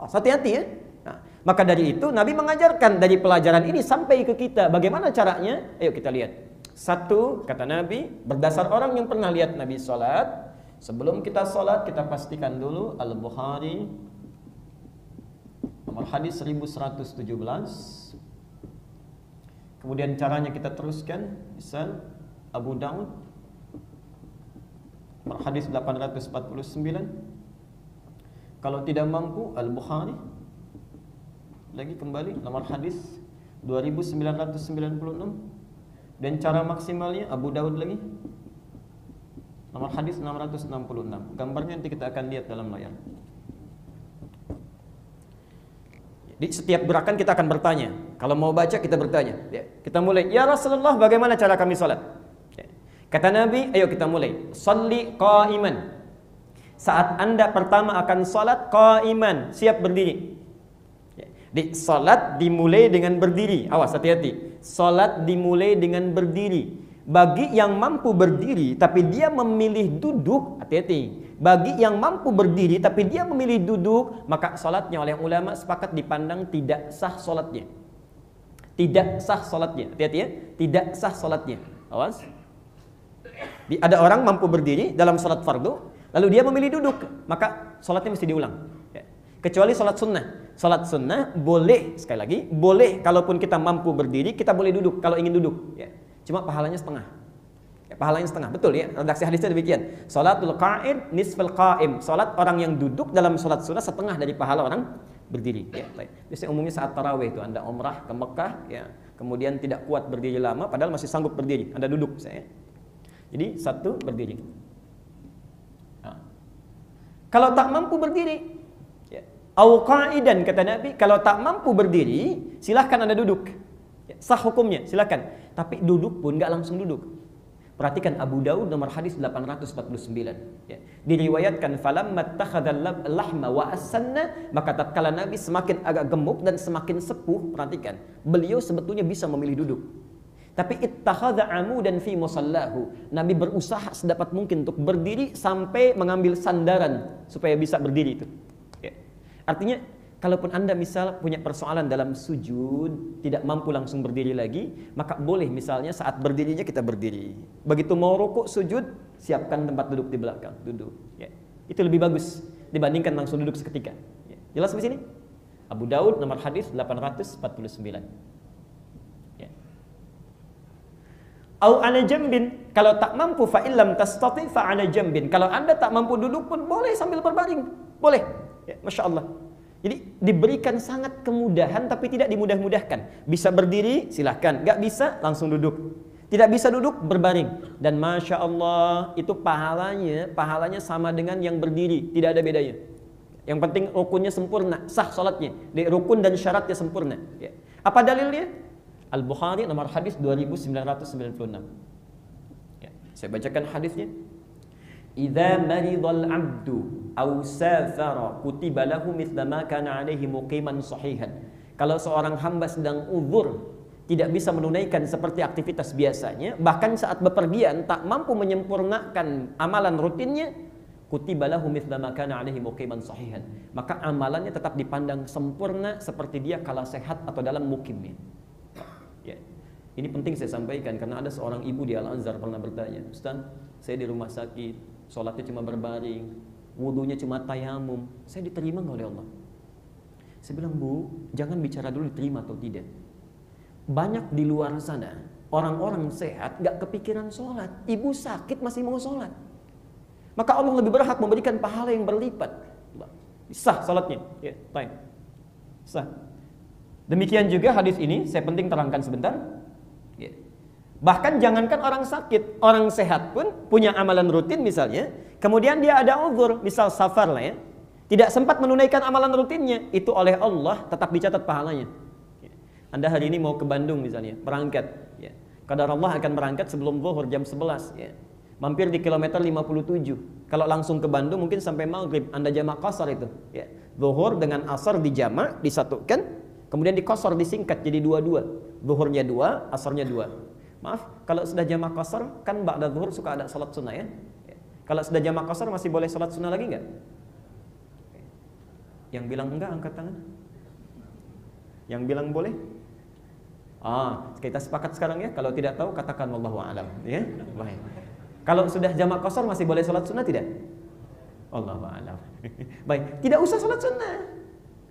Oh, hati-hati ya. Nah, maka dari itu Nabi mengajarkan dari pelajaran ini sampai ke kita. Bagaimana caranya? Ayo kita lihat. 1, kata Nabi, berdasar orang yang pernah lihat Nabi sholat. Sebelum kita sholat, kita pastikan dulu Al-Bukhari nomor hadis 1117. Kemudian caranya kita teruskan, misal Abu Daud nomor hadis 849. Kalau tidak mampu, Al-Bukhari lagi kembali nomor hadis 2996. Dan cara maksimalnya Abu Daud lagi nomor hadis 666. Gambarnya nanti kita akan lihat dalam layar. Di setiap gerakan kita akan bertanya. Kalau mau baca kita bertanya. Ya, kita mulai. Ya Rasulullah, bagaimana cara kami salat? Ya. Kata Nabi, ayo kita mulai. Sholli qa'iman. Saat Anda pertama akan salat qa'iman, siap berdiri. Ya. Di salat dimulai dengan berdiri. Awas, hati-hati. Salat dimulai dengan berdiri. Bagi yang mampu berdiri tapi dia memilih duduk, hati-hati. Bagi yang mampu berdiri tapi dia memilih duduk, maka salatnya oleh ulama sepakat dipandang tidak sah salatnya. Tidak sah salatnya. Hati-hati ya. Tidak sah salatnya. Awas. Ada orang mampu berdiri dalam salat fardu, lalu dia memilih duduk, maka salatnya mesti diulang. Ya. Kecuali salat sunnah. Salat sunnah boleh, sekali lagi, boleh kalaupun kita mampu berdiri, kita boleh duduk kalau ingin duduk. Ya. Cuma pahalanya setengah. Ya, pahalanya setengah, betul ya. Redaksi hadisnya demikian. Salatul qa'id nisful qa'im. Salat orang yang duduk dalam salat sunnah setengah dari pahala orang berdiri. Ya, baik. Biasanya umumnya saat tarawih itu Anda umrah ke Mekah, ya, kemudian tidak kuat berdiri lama, padahal masih sanggup berdiri. Anda duduk, saya. Jadi 1 berdiri. Nah. Kalau tak mampu berdiri, au qa'idan, kata Nabi, kalau tak mampu berdiri, silahkan Anda duduk. Ya, sah hukumnya, silahkan. Tapi duduk pun nggak langsung duduk. Perhatikan Abu Daud nomor hadis 849. Ya. Diriwayatkan falamma takhadhal lahma wa asanna, maka tatkala Nabi semakin agak gemuk dan semakin sepuh, perhatikan, beliau sebetulnya bisa memilih duduk. Tapi ittakhadha amudan fi musallahu. Nabi berusaha sedapat mungkin untuk berdiri sampai mengambil sandaran supaya bisa berdiri itu. Artinya, kalaupun Anda misal punya persoalan dalam sujud, tidak mampu langsung berdiri lagi, maka boleh misalnya saat berdirinya kita berdiri. Begitu mau rukuk sujud, siapkan tempat duduk di belakang, duduk. Ya. Itu lebih bagus dibandingkan langsung duduk seketika. Ya. Jelas di sini? Abu Daud nomor hadis 849. Ya. Au ala jambin, kalau tak mampu fa illam tastati fa ala jambin. Kalau Anda tak mampu duduk pun boleh sambil berbaring, boleh. Ya, Masya Allah. Jadi diberikan sangat kemudahan tapi tidak dimudah-mudahkan. Bisa berdiri, silahkan. Gak bisa, langsung duduk. Tidak bisa duduk, berbaring. Dan Masya Allah, itu pahalanya sama dengan yang berdiri. Tidak ada bedanya. Yang penting rukunnya sempurna, sah salatnya. Di rukun dan syaratnya sempurna. Ya. Apa dalilnya? Al-Bukhari nomor hadis 2996. Ya. Saya bacakan hadisnya. Idza maridal 'abdu aw safara kutiba lahu mithla ma kana 'alaihi muqiman sahihan. Kalau seorang hamba sedang uzur, tidak bisa menunaikan seperti aktivitas biasanya, bahkan saat bepergian tak mampu menyempurnakan amalan rutinnya, kutiba lahu mithla ma kana 'alaihi muqiman sahihan. Maka amalannya tetap dipandang sempurna seperti dia kala sehat atau dalam mukimnya. Ya. Ini penting saya sampaikan karena ada seorang ibu di Al-Azhar pernah bertanya, "Ustaz, saya di rumah sakit, sholatnya cuma berbaring, wudunya cuma tayamum, saya diterima nggak oleh Allah?" Saya bilang, "Bu, jangan bicara dulu diterima atau tidak. Banyak di luar sana orang-orang sehat nggak kepikiran sholat. Ibu sakit masih mau sholat. maka Allah lebih berhak memberikan pahala yang berlipat. Sah salatnya. Ya, baik. Sah. Demikian juga hadis ini saya penting terangkan sebentar. Ya. Bahkan jangankan orang sakit, orang sehat pun punya amalan rutin misalnya, kemudian dia ada uzur, misal safar lah ya, tidak sempat menunaikan amalan rutinnya, itu oleh Allah tetap dicatat pahalanya. Ya. Anda hari ini mau ke Bandung misalnya, berangkat, ya. Qadar Allah akan berangkat sebelum zuhur jam 11, ya. Mampir di kilometer 57. Kalau langsung ke Bandung mungkin sampai maghrib, Anda jamak qasar itu, ya. Zuhur dengan asar dijamak, disatukan, kemudian dikosor, disingkat jadi 2-2. Zuhurnya 2, asarnya 2. Maaf, kalau sudah jamak qasar kan ba'da zuhur suka ada salat sunnah ya. Kalau sudah jamak qasar masih boleh salat sunnah lagi enggak? Yang bilang enggak angkat tangan. Yang bilang boleh? Kita sepakat sekarang ya. Kalau tidak tahu katakan wallahu a'lam ya. Baik. Kalau sudah jamak qasar masih boleh salat sunnah tidak? Wallahu a'lam. Baik, tidak usah salat sunnah.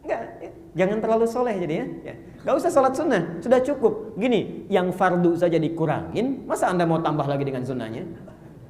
Enggak, ya. Jangan terlalu soleh jadi ya. Enggak usah salat sunnah, sudah cukup. Gini, yang fardu saja dikurangin, masa Anda mau tambah lagi dengan sunnahnya?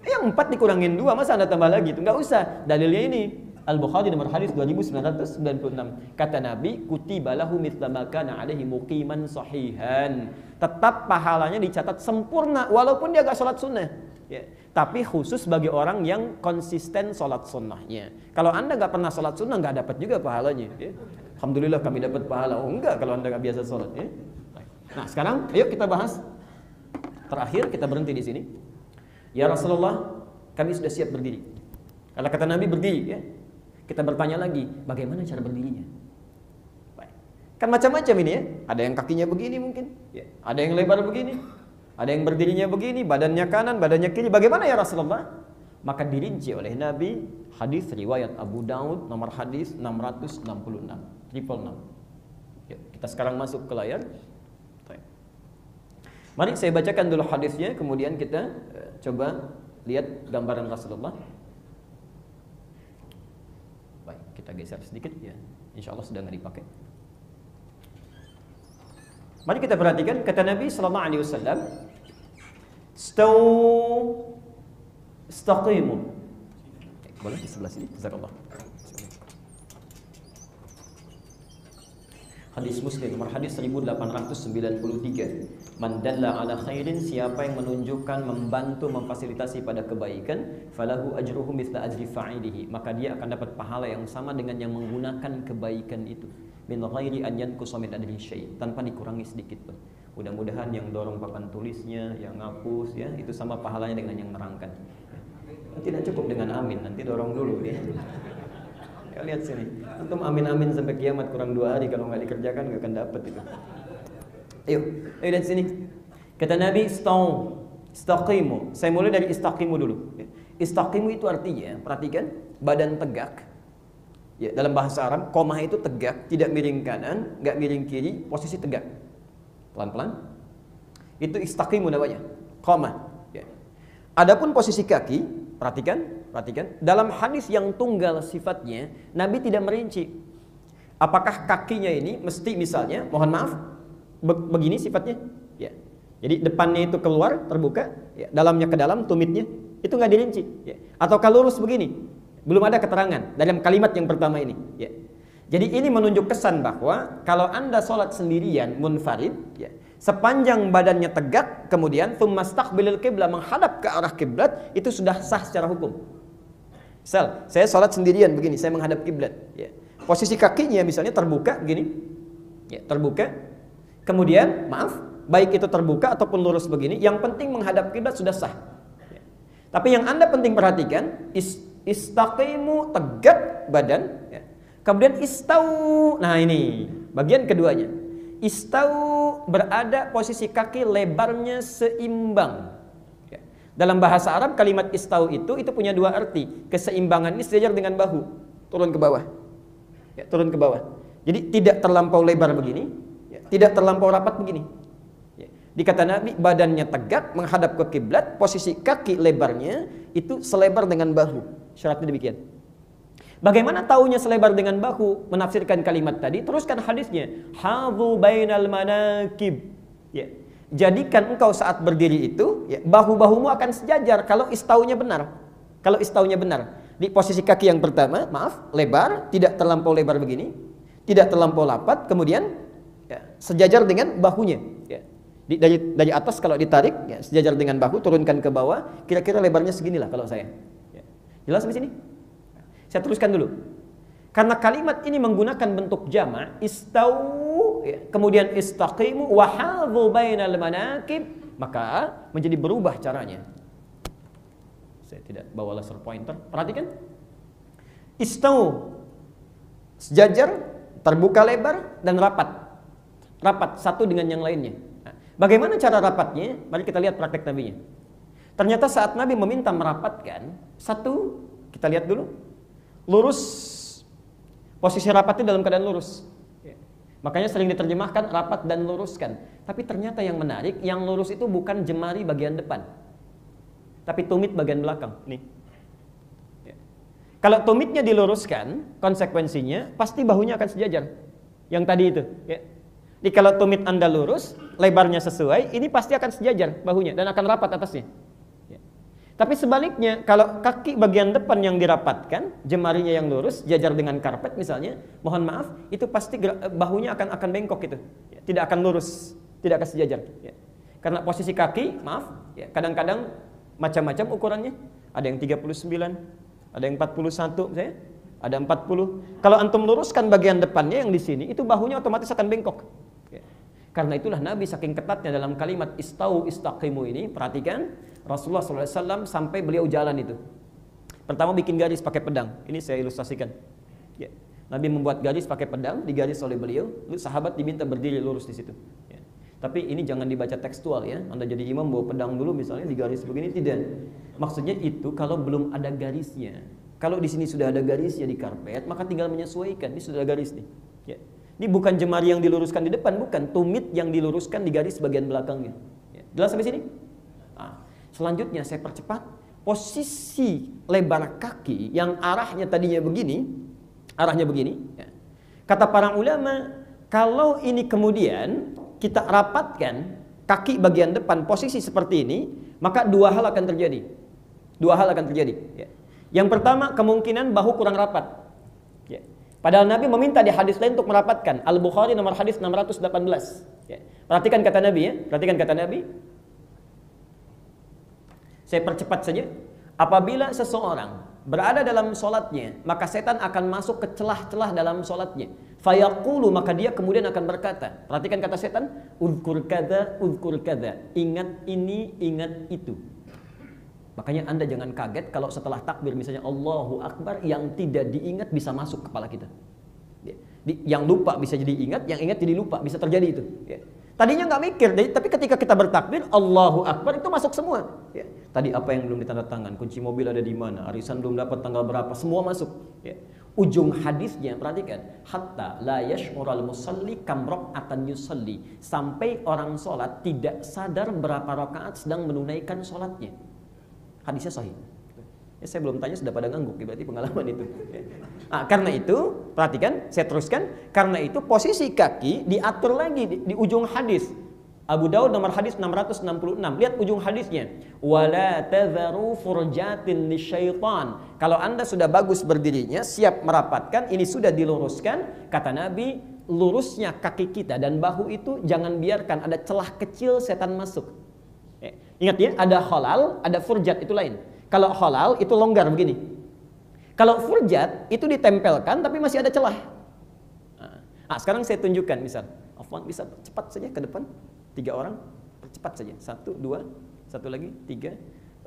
Yang 4 dikurangin 2, masa Anda tambah lagi? Itu enggak usah. Dalilnya ini Al-Bukhari nomor hadis 2996. Kata Nabi, kutiba lahu mithla ma kana alaihi muqiman sahihan. Tetap pahalanya dicatat sempurna walaupun dia enggak salat sunnah. Ya. Tapi khusus bagi orang yang konsisten salat sunnahnya. Kalau Anda enggak pernah salat sunnah, enggak dapat juga pahalanya. Ya. Alhamdulillah kami dapat pahala. Oh enggak kalau Anda enggak biasa salat. Ya. Nah sekarang, ayo kita bahas. Terakhir kita berhenti di sini. Ya Rasulullah, kami sudah siap berdiri. Kalau kata Nabi berdiri, ya. Kita bertanya lagi, bagaimana cara berdirinya? Baik. Kan macam-macam ini ya. Ada yang kakinya begini mungkin, ya. Ada yang lebar begini, ada yang berdirinya begini, badannya kanan, badannya kiri. Bagaimana ya Rasulullah? Maka dirinci oleh Nabi, hadis riwayat Abu Daud nomor hadis 666. 666. Ya, kita sekarang masuk ke layar. Baik. Mari saya bacakan dulu hadisnya, kemudian kita coba lihat gambaran Rasulullah. Baik, kita geser sedikit ya. Insya Allah sudah nggak dipakai. Mari kita perhatikan kata Nabi sallallahu alaihi wasallam, istaqimu. Boleh di sebelah sini. Jazakallah. Hadis Muslim nomor hadis 1893. Man dalla ala khairin, siapa yang menunjukkan, membantu, memfasilitasi pada kebaikan, falahu ajruhu mithla ajri fa'ilihi, maka dia akan dapat pahala yang sama dengan yang menggunakan kebaikan itu. Min ghairi an yanqusa min ajri syai', tanpa dikurangi sedikit pun. Mudah-mudahan yang dorong papan tulisnya, yang ngapus ya, itu sama pahalanya dengan yang nerangkan. Tidak cukup dengan amin, nanti dorong dulu ya. Ya, lihat sini, antum amin-amin sampai kiamat kurang 2 hari, kalau nggak dikerjakan nggak akan dapat itu. Ayo lihat sini. Kata Nabi, istaqimu. Saya mulai dari istaqimu dulu. Istaqimu itu artinya, perhatikan, badan tegak. Ya, dalam bahasa Arab, qomah itu tegak, tidak miring kanan, nggak miring kiri, posisi tegak. Pelan-pelan. Itu istaqimu namanya, qomah. Ya. Adapun posisi kaki, perhatikan. Dalam hadis yang tunggal sifatnya, Nabi tidak merinci. Apakah kakinya ini mesti misalnya, mohon maaf, begini sifatnya, ya. Jadi depannya itu keluar, terbuka, ya. Dalamnya ke dalam, tumitnya itu nggak dirinci, ya. Atau kalau lurus begini, belum ada keterangan dalam kalimat yang pertama ini, ya. Jadi ini menunjuk kesan bahwa kalau Anda sholat sendirian, munfarid, ya, sepanjang badannya tegak, kemudian tsumastaqbilul qiblah, menghadap ke arah kiblat, itu sudah sah secara hukum. Misal, saya sholat sendirian begini, saya menghadap kiblat, ya. Posisi kakinya misalnya terbuka begini, ya, terbuka. Kemudian, maaf, baik itu terbuka ataupun lurus begini, yang penting menghadap kiblat sudah sah. Ya. Tapi yang Anda penting perhatikan, istaqimu, tegak badan, ya. Kemudian istau, nah ini bagian keduanya. Istau berada posisi kaki lebarnya seimbang. Ya. Dalam bahasa Arab kalimat istau itu punya 2 arti. Keseimbangan ini sejajar dengan bahu, turun ke bawah. Ya, turun ke bawah. Jadi tidak terlampau lebar begini, ya, tidak terlampau rapat begini. Ya. Dikata Nabi, badannya tegak menghadap ke kiblat, posisi kaki lebarnya itu selebar dengan bahu. Syaratnya demikian. Bagaimana taunya selebar dengan bahu? Menafsirkan kalimat tadi, teruskan hadisnya. Hadzu bainal manakib. Ya. Jadikan engkau saat berdiri itu, ya, bahu-bahumu akan sejajar kalau istaunya benar. Kalau istaunya benar, di posisi kaki yang pertama, maaf, lebar, tidak terlampau lebar begini, tidak terlampau lapat, kemudian ya, sejajar dengan bahunya. Ya. Dari atas kalau ditarik, ya, sejajar dengan bahu, turunkan ke bawah, kira-kira lebarnya seginilah kalau saya. Ya. Jelas di sini? Saya teruskan dulu. Karena kalimat ini menggunakan bentuk jama', istau, ya, kemudian istaqimu, wa hadhu bainal manakib, maka menjadi berubah caranya. Saya tidak bawa laser pointer. Perhatikan. Istau, sejajar, terbuka lebar, dan rapat. Rapat satu dengan yang lainnya. Nah, bagaimana cara rapatnya? Mari kita lihat praktek Nabinya. Ternyata saat Nabi meminta merapatkan, satu, kita lihat dulu, lurus. Posisi rapatnya dalam keadaan lurus. Makanya sering diterjemahkan rapat dan luruskan. Tapi ternyata yang menarik, yang lurus itu bukan jemari bagian depan, tapi tumit bagian belakang. Nih. Ya. Kalau tumitnya diluruskan, konsekuensinya pasti bahunya akan sejajar. Yang tadi itu. Ya. Jadi kalau tumit Anda lurus, lebarnya sesuai, ini pasti akan sejajar bahunya dan akan rapat atasnya. Ya. Tapi sebaliknya, kalau kaki bagian depan yang dirapatkan, jemarinya yang lurus, jajar dengan karpet misalnya, mohon maaf, itu pasti bahunya akan bengkok itu. Ya. Tidak akan lurus, tidak akan sejajar. Ya. Karena posisi kaki, maaf, ya, kadang-kadang macam-macam ukurannya. Ada yang 39, ada yang 41, misalnya, ada 40. Kalau antum luruskan bagian depannya yang di sini, itu bahunya otomatis akan bengkok. Ya. Karena itulah Nabi saking ketatnya dalam kalimat istau istaqimu ini, perhatikan, Rasulullah SAW sampai beliau jalan itu. Pertama bikin garis pakai pedang. Ini saya ilustrasikan. Ya. Nabi membuat garis pakai pedang, digaris oleh beliau. Lalu sahabat diminta berdiri lurus di situ. Ya. Tapi ini jangan dibaca tekstual ya. Anda jadi imam bawa pedang dulu misalnya digaris begini, tidak. Maksudnya itu kalau belum ada garisnya. Kalau di sini sudah ada garisnya di karpet, maka tinggal menyesuaikan. Ini sudah ada garis nih. Ya. Ini bukan jemari yang diluruskan di depan, bukan. Tumit yang diluruskan di garis bagian belakangnya. Ya. Jelas sampai sini? Nah. Selanjutnya saya percepat, posisi lebar kaki yang arahnya tadinya begini, ya. Kata para ulama, kalau ini kemudian kita rapatkan kaki bagian depan posisi seperti ini, maka dua hal akan terjadi. Ya. Yang pertama, kemungkinan bahu kurang rapat. Ya. Padahal Nabi meminta di hadis lain untuk merapatkan. Al-Bukhari nomor hadis 618. Ya. Perhatikan kata Nabi ya, saya percepat saja. Apabila seseorang berada dalam solatnya, maka setan akan masuk ke celah-celah dalam solatnya. Fayaqulu, maka dia kemudian akan berkata, perhatikan kata setan, uzkur kada, ingat ini, ingat itu. Makanya Anda jangan kaget kalau setelah takbir misalnya Allahu Akbar, yang tidak diingat bisa masuk kepala kita. Yang lupa bisa jadi ingat, yang ingat jadi lupa, bisa terjadi itu. Tadinya nggak mikir, tapi ketika kita bertakbir Allahu Akbar itu masuk semua. Ya. Tadi apa yang belum ditandatangan, kunci mobil ada di mana, arisan belum dapat tanggal berapa, semua masuk. Ya. Ujung hadisnya perhatikan, hatta la yash'ural musalli kam raka'atan yusalli, sampai orang sholat tidak sadar berapa rakaat sedang menunaikan sholatnya. Hadisnya sahih. Ya, saya belum tanya sudah pada ngangguk, berarti pengalaman itu. Ya. Nah, karena itu, perhatikan, saya teruskan. Karena itu posisi kaki diatur lagi di ujung hadis. Abu Daud nomor hadis 666. Lihat ujung hadisnya. Wala tadharu furjatin lisyaitan. Kalau Anda sudah bagus berdirinya, siap merapatkan, ini sudah diluruskan, kata Nabi, lurusnya kaki kita dan bahu itu jangan biarkan ada celah kecil setan masuk. Ya. Ingat ya, ada halal, ada furjat, itu lain. Kalau halal itu longgar begini. Kalau furjat itu ditempelkan tapi masih ada celah. Nah, sekarang saya tunjukkan misal. Afwan, bisa cepat saja ke depan. 3 orang, cepat saja. 1, 2, 1 lagi, 3.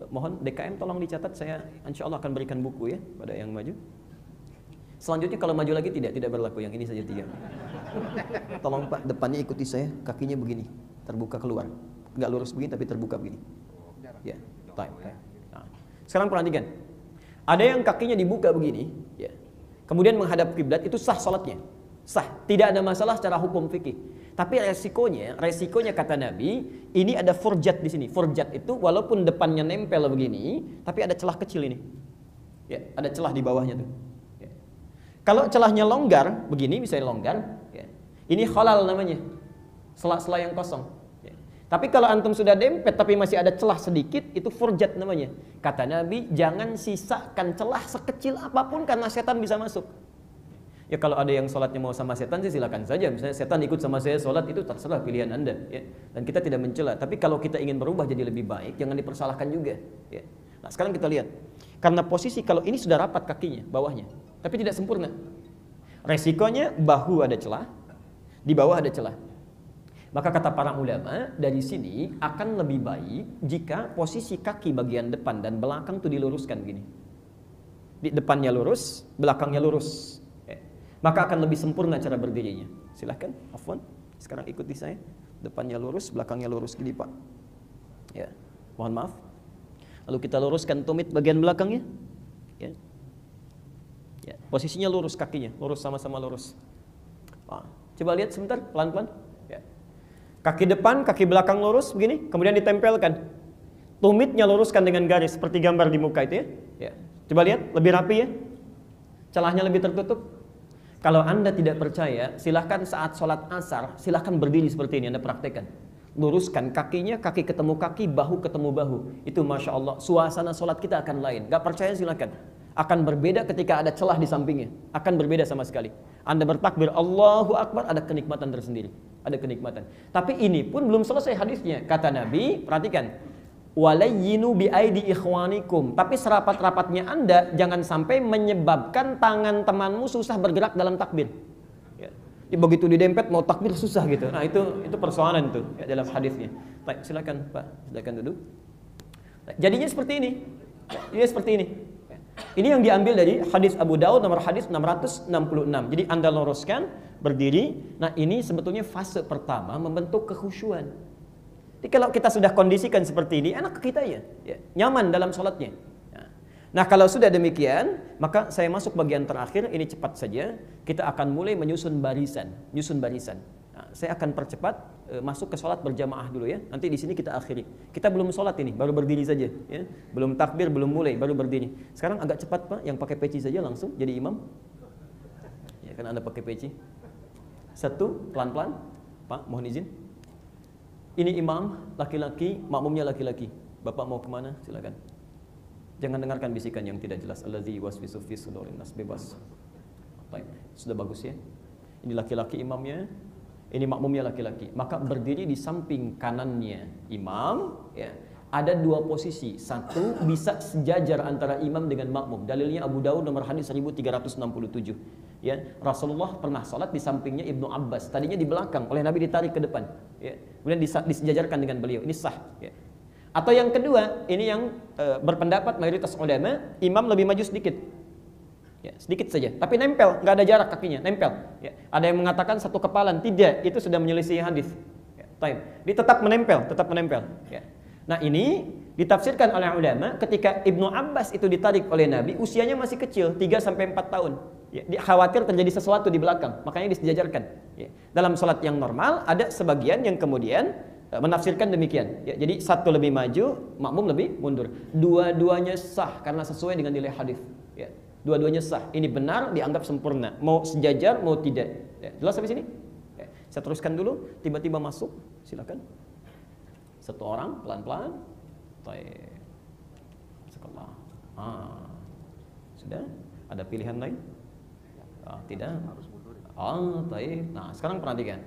Mohon DKM tolong dicatat, saya insya Allah akan berikan buku ya pada yang maju. Selanjutnya kalau maju lagi tidak berlaku, yang ini saja 3. Tolong Pak, depannya ikuti saya, kakinya begini, terbuka keluar. Enggak lurus begini tapi terbuka begini. Ya, time. Nah, sekarang perhatikan. Ada yang kakinya dibuka begini, ya. Kemudian menghadap kiblat, itu sah salatnya. Sah, tidak ada masalah secara hukum fikih. Tapi resikonya kata Nabi, ini ada furjat di sini. Furjat itu walaupun depannya nempel begini, tapi ada celah kecil ini. Ya, ada celah di bawahnya tuh. Ya. Kalau celahnya longgar begini, misalnya longgar, ya. Ini khalal namanya. Sela-sela yang kosong. Ya. Tapi kalau antum sudah dempet tapi masih ada celah sedikit, itu furjat namanya. Kata Nabi, jangan sisakan celah sekecil apapun karena setan bisa masuk. Ya kalau ada yang sholatnya mau sama setan sih silakan saja. Misalnya setan ikut sama saya sholat, itu terserah pilihan Anda. Ya. Dan kita tidak mencela. Tapi kalau kita ingin berubah jadi lebih baik, jangan dipersalahkan juga. Ya. Nah sekarang kita lihat. Karena posisi kalau ini sudah rapat kakinya, bawahnya. Tapi tidak sempurna. Resikonya bahu ada celah, di bawah ada celah. Maka kata para ulama, dari sini akan lebih baik jika posisi kaki bagian depan dan belakang itu diluruskan begini. Di depannya lurus, belakangnya lurus. Maka akan lebih sempurna cara berdirinya. Silahkan, afwan. Sekarang ikuti saya. Depannya lurus, belakangnya lurus gini Pak. Ya, mohon maaf. Lalu kita luruskan tumit bagian belakangnya. Ya. Ya, posisinya lurus kakinya, lurus sama-sama lurus. Coba lihat sebentar, pelan-pelan. Ya. Kaki depan, kaki belakang lurus begini, kemudian ditempelkan. Tumitnya luruskan dengan garis seperti gambar di muka itu ya. Ya. Coba lihat, lebih rapi ya. Celahnya lebih tertutup. Kalau Anda tidak percaya, silahkan saat sholat asar, silahkan berdiri seperti ini, Anda praktekkan. Luruskan kakinya, kaki ketemu kaki, bahu ketemu bahu. Itu Masya Allah, suasana sholat kita akan lain. Gak percaya silahkan. Akan berbeda ketika ada celah di sampingnya. Akan berbeda sama sekali. Anda bertakbir, Allahu Akbar, ada kenikmatan tersendiri. Ada kenikmatan. Tapi ini pun belum selesai hadisnya. Kata Nabi, perhatikan. Walayyinu bi'aidi ikhwanikum. Tapi serapat-rapatnya Anda jangan sampai menyebabkan tangan temanmu susah bergerak dalam takbir. Ya. Begitu didempet mau takbir susah gitu. Nah itu persoalan itu ya, dalam hadisnya. Baik, silakan Pak, silakan duduk. Jadinya seperti ini. Ini seperti ini. Ini yang diambil dari hadis Abu Daud nomor hadis 666. Jadi Anda luruskan, berdiri. Nah ini sebetulnya fase pertama membentuk kekhusyuan. Jadi kalau kita sudah kondisikan seperti ini, enak ke kita ya, nyaman dalam sholatnya. Nah kalau sudah demikian, maka saya masuk bagian terakhir, ini cepat saja. Kita akan mulai menyusun barisan, Nah, saya akan percepat masuk ke sholat berjamaah dulu ya. Nanti di sini kita akhiri. Kita belum sholat ini, baru berdiri saja. Ya. Belum takbir, belum mulai, baru berdiri. Sekarang agak cepat Pak, yang pakai peci saja langsung jadi imam. Ya kan Anda pakai peci. Satu, pelan-pelan. Pak, mohon izin. Ini imam, laki-laki, makmumnya laki-laki. Bapak mau kemana? Silakan. Jangan dengarkan bisikan yang tidak jelas. Allazi waswisu fi sudurin nas, bebas. Baik, sudah bagus ya. Ini laki-laki imamnya, ini makmumnya laki-laki. Maka berdiri di samping kanannya imam, ya. Ada dua posisi. Satu, bisa sejajar antara imam dengan makmum. Dalilnya Abu Daud nomor hadis 1367. Ya, Rasulullah pernah salat di sampingnya Ibnu Abbas. Tadinya di belakang, oleh Nabi ditarik ke depan. Ya. Kemudian disejajarkan dengan beliau. Ini sah. Ya. Atau yang kedua, ini yang berpendapat mayoritas ulama, imam lebih maju sedikit. Ya, sedikit saja. Tapi nempel, nggak ada jarak kakinya, nempel. Ya. Ada yang mengatakan satu kepalan, tidak. Itu sudah menyelisih hadis. Ya. Dia tetap menempel. Ya. Nah ini ditafsirkan oleh ulama ketika Ibnu Abbas itu ditarik oleh Nabi, usianya masih kecil, 3-4 tahun. Ya, dia khawatir terjadi sesuatu di belakang, makanya disejajarkan. Ya. Dalam sholat yang normal, ada sebagian yang kemudian menafsirkan demikian. Ya, jadi satu lebih maju, makmum lebih mundur. Dua-duanya sah karena sesuai dengan nilai hadis. Ya. Dua-duanya sah. Ini benar, dianggap sempurna. Mau sejajar, mau tidak. Ya. Jelas sampai sini? Ya. Saya teruskan dulu. Tiba-tiba masuk, silakan. Satu orang, pelan-pelan. Sekolah. Sudah? Ada pilihan lain? Tidak. Nah, sekarang perhatikan.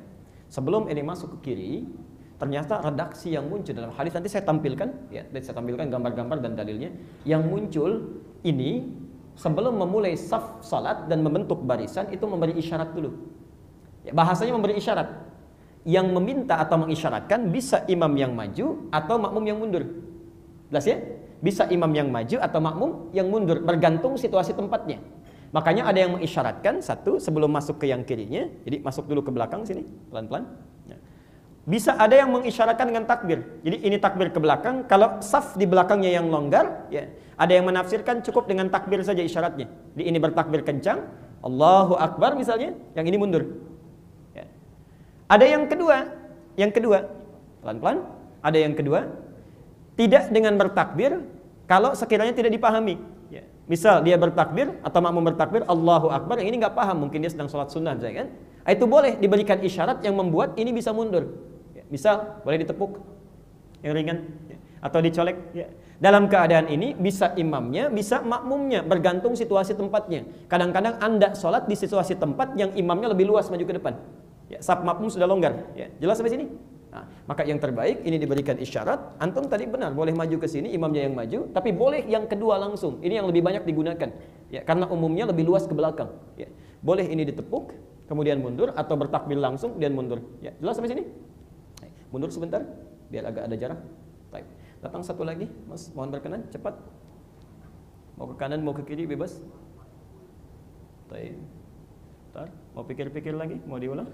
Sebelum ini masuk ke kiri, ternyata redaksi yang muncul dalam hadis nanti saya tampilkan, ya, saya tampilkan gambar-gambar dan dalilnya. Yang muncul ini sebelum memulai saf salat dan membentuk barisan itu memberi isyarat dulu. Ya, bahasanya memberi isyarat. Yang meminta atau mengisyaratkan bisa imam yang maju atau makmum yang mundur. Jelas ya? Bisa imam yang maju atau makmum yang mundur, bergantung situasi tempatnya. Makanya ada yang mengisyaratkan satu sebelum masuk ke yang kirinya, jadi masuk dulu ke belakang sini, pelan-pelan. Bisa ada yang mengisyaratkan dengan takbir. Jadi ini takbir ke belakang, kalau saf di belakangnya yang longgar, ya. Ada yang menafsirkan cukup dengan takbir saja isyaratnya. Jadi ini bertakbir kencang, Allahu Akbar misalnya, yang ini mundur. Ya. Ada yang kedua, pelan-pelan. Ada yang kedua, tidak dengan bertakbir kalau sekiranya tidak dipahami. Ya. Misal dia bertakbir atau makmum bertakbir Allahu Akbar, yang ini nggak paham, mungkin dia sedang sholat sunnah, kan? Itu boleh diberikan isyarat yang membuat ini bisa mundur. Ya. Misal boleh ditepuk yang ringan atau dicolek ya. Dalam keadaan ini bisa imamnya, bisa makmumnya, bergantung situasi tempatnya. Kadang-kadang Anda sholat di situasi tempat yang imamnya lebih luas maju ke depan. Ya, saf makmum sudah longgar. Ya, jelas sampai sini? Nah, maka yang terbaik ini diberikan isyarat. Antum tadi benar, boleh maju ke sini, imamnya yang maju, tapi boleh yang kedua langsung. Ini yang lebih banyak digunakan. Ya, karena umumnya lebih luas ke belakang. Ya, boleh ini ditepuk, kemudian mundur, atau bertakbir langsung, kemudian mundur. Ya, jelas sampai sini? Mundur sebentar, biar agak ada jarak. Baik. Datang satu lagi, Mas, mohon berkenan, cepat. Mau ke kanan, mau ke kiri, bebas. Baik. Bentar, mau pikir-pikir lagi, mau diulang?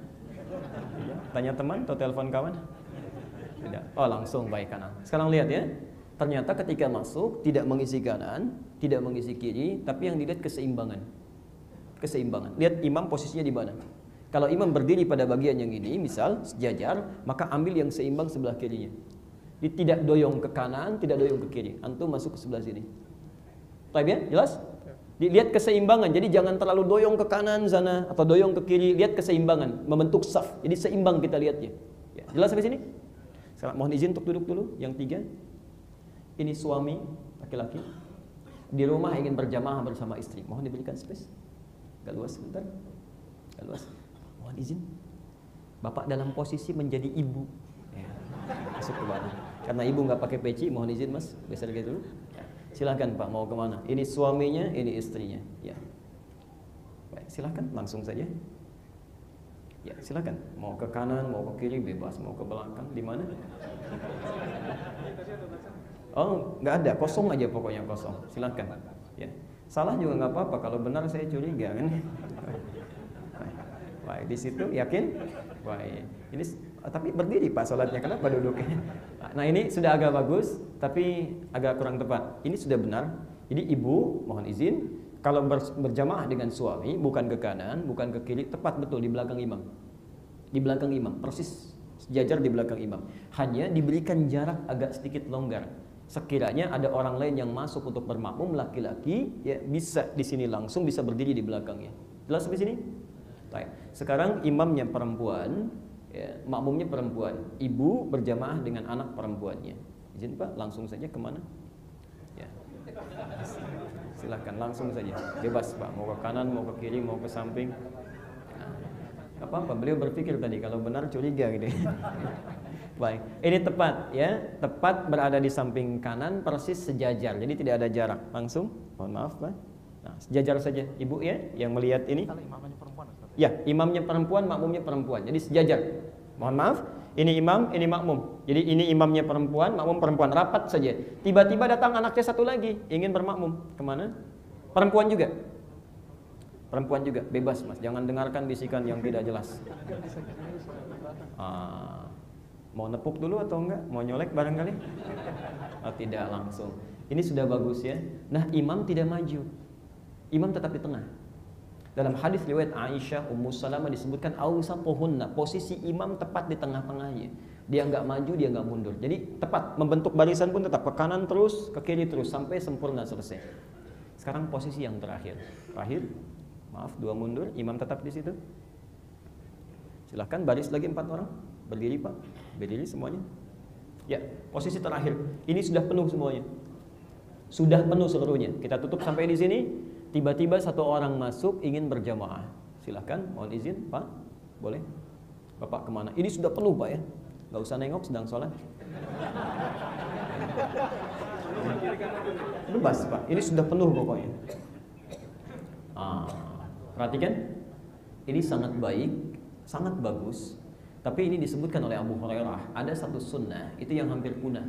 Iya. Tanya teman atau telepon kawan? Tidak. Oh, langsung baik kanan. Sekarang lihat ya. Ternyata ketika masuk tidak mengisi kanan, tidak mengisi kiri, tapi yang dilihat keseimbangan. Keseimbangan. Lihat imam posisinya di mana. Kalau imam berdiri pada bagian yang ini, misal sejajar, maka ambil yang seimbang sebelah kirinya. Tidak doyong ke kanan, tidak doyong ke kiri. Antum masuk ke sebelah sini. Baik ya? Jelas? Lihat keseimbangan. Jadi jangan terlalu doyong ke kanan sana atau doyong ke kiri. Lihat keseimbangan, membentuk saf. Jadi seimbang kita lihatnya. Ya, jelas sampai sini? Sekarang mohon izin untuk duduk dulu. Yang tiga. Ini suami laki-laki di rumah ingin berjamaah bersama istri. Mohon diberikan space. Agak luas sebentar. Agak luas. Mohon izin. Bapak dalam posisi menjadi ibu. Ya, masuk ke bawah. Karena ibu nggak pakai peci, mohon izin Mas, geser dulu. Silahkan Pak, mau kemana? Ini suaminya, ini istrinya. Ya. Baik, silahkan langsung saja. Ya, silahkan. Mau ke kanan, mau ke kiri, bebas. Mau ke belakang, di mana? Oh, nggak ada, kosong aja pokoknya kosong. Silahkan. Ya. Salah juga nggak apa-apa. Kalau benar saya curiga kan. Baik, di situ yakin? Baik. Ini tapi berdiri Pak salatnya, kenapa duduknya? Nah, ini sudah agak bagus, tapi agak kurang tepat. Ini sudah benar. Jadi ibu, mohon izin, kalau berjamaah dengan suami, bukan ke kanan, bukan ke kiri, tepat betul di belakang imam. Di belakang imam, persis sejajar di belakang imam. Hanya diberikan jarak agak sedikit longgar. Sekiranya ada orang lain yang masuk untuk bermakmum laki-laki, ya bisa di sini langsung, bisa berdiri di belakangnya. Jelas sampai sini? Baik. Sekarang imamnya perempuan, ya, makmumnya perempuan, ibu berjamaah dengan anak perempuannya. Izin Pak, langsung saja kemana? Ya. Silahkan langsung saja, bebas Pak. Mau ke kanan, mau ke kiri, mau ke samping. Nah, apa-apa. Beliau berpikir tadi kalau benar curiga gitu. Baik, ini tepat ya, tepat berada di samping kanan, persis sejajar. Jadi tidak ada jarak. Langsung, mohon maaf Pak. Nah, sejajar saja, ibu ya, yang melihat ini. Kalau imamnya perempuan, ya, imamnya perempuan, makmumnya perempuan. Jadi sejajar. Mohon maaf, ini imam, ini makmum. Jadi ini imamnya perempuan, makmum perempuan, rapat saja. Tiba-tiba datang anaknya satu lagi, ingin bermakmum. Kemana? Perempuan juga. Perempuan juga, bebas Mas. Jangan dengarkan bisikan yang tidak jelas. Mau nepuk dulu atau enggak? Mau nyolek barangkali? Oh, tidak langsung. Ini sudah bagus ya. Nah, imam tidak maju. Imam tetap di tengah. Dalam hadis riwayat Aisyah, Ummu Salamah disebutkan awsatuhunna, posisi imam tepat di tengah-tengahnya. Dia enggak maju, dia enggak mundur. Jadi tepat, membentuk barisan pun tetap ke kanan terus, ke kiri terus sampai sempurna selesai. Sekarang posisi yang terakhir. Terakhir, maaf, 2 mundur, imam tetap di situ. Silahkan baris lagi 4 orang. Berdiri Pak, berdiri semuanya. Ya, posisi terakhir. Ini sudah penuh semuanya. Sudah penuh seluruhnya. Kita tutup sampai di sini. Tiba-tiba satu orang masuk ingin berjamaah. Silahkan, mohon izin Pak, boleh. Bapak kemana? Ini sudah penuh Pak ya. Gak usah nengok, sedang sholat. Bebas Pak, ini sudah penuh pokoknya. Perhatikan, ini sangat baik, sangat bagus. Tapi ini disebutkan oleh Abu Hurairah, ada satu sunnah itu yang hampir punah.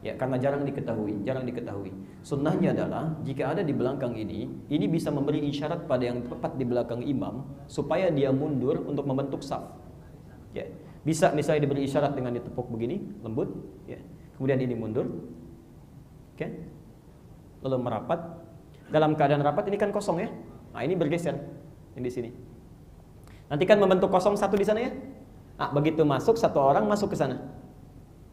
Ya, karena jarang diketahui. Sunnahnya adalah jika ada di belakang ini bisa memberi isyarat pada yang tepat di belakang imam supaya dia mundur untuk membentuk saf. Ya, bisa misalnya diberi isyarat dengan ditepuk begini, lembut, ya. Kemudian ini mundur. Oke. Lalu merapat. Dalam keadaan rapat ini kan kosong ya. Nah, ini bergeser. Ini di sini. Nanti kan membentuk kosong satu di sana ya. Nah, begitu masuk satu orang masuk ke sana.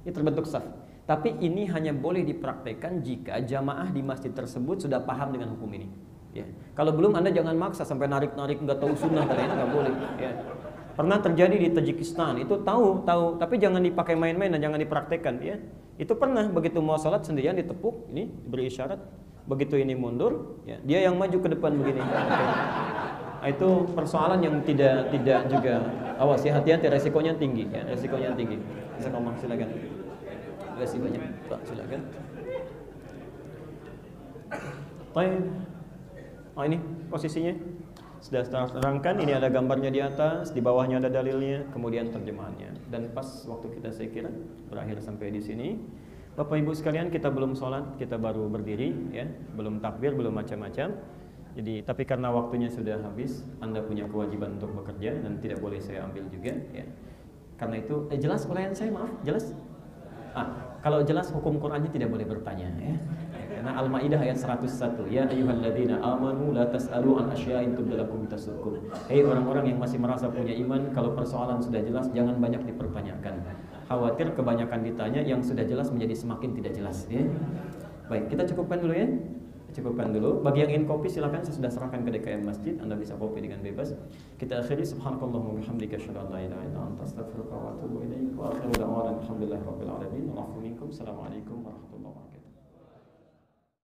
Ini terbentuk saf. Tapi ini hanya boleh dipraktekkan jika jamaah di masjid tersebut sudah paham dengan hukum ini. Ya. Kalau belum, Anda jangan maksa sampai narik-narik nggak tahu sunnah, katanya nggak boleh. Ya. Pernah terjadi di Tajikistan, itu tahu, tapi jangan dipakai main-main dan jangan dipraktekkan ya. Itu pernah begitu mau sholat sendirian ditepuk, ini beri isyarat, begitu ini mundur, ya, dia yang maju ke depan begini. Okay. Nah, itu persoalan yang tidak juga, awas ya, hati-hati, resikonya tinggi ya, resikonya tinggi. Silakan. Terima kasih banyak, Pak, silakan. Baik. Oh, ini posisinya sudah terangkan, ini ada gambarnya di atas, di bawahnya ada dalilnya, kemudian terjemahannya. Dan pas waktu kita saya kira berakhir sampai di sini. Bapak Ibu sekalian, kita belum sholat, kita baru berdiri ya, belum takbir, belum macam-macam. Jadi, tapi karena waktunya sudah habis, Anda punya kewajiban untuk bekerja dan tidak boleh saya ambil juga ya. Karena itu jelas uraian saya, maaf, jelas? Kalau jelas hukum Qur'annya tidak boleh bertanya ya. Karena Al-Maidah ayat 101, ya ayyuhalladzina amanu la tas'alu an asya'in tubdalakum tasukum. Hei orang-orang yang masih merasa punya iman, kalau persoalan sudah jelas jangan banyak dipertanyakan. Khawatir kebanyakan ditanya yang sudah jelas menjadi semakin tidak jelas ya. Baik, kita cukupkan dulu ya. Cukupkan dulu. Bagi yang ingin kopi silakan, saya sudah serahkan ke DKM Masjid, Anda bisa kopi dengan bebas. Kita akhiri subhanakallahumma wa bihamdika asyhadu an la ilaha illa anta astaghfiruka wa atubu ilaik. Wa akhiru da'wana alhamdulillahirabbil alamin. Wa afu minkum. Assalamualaikum warahmatullahi wabarakatuh.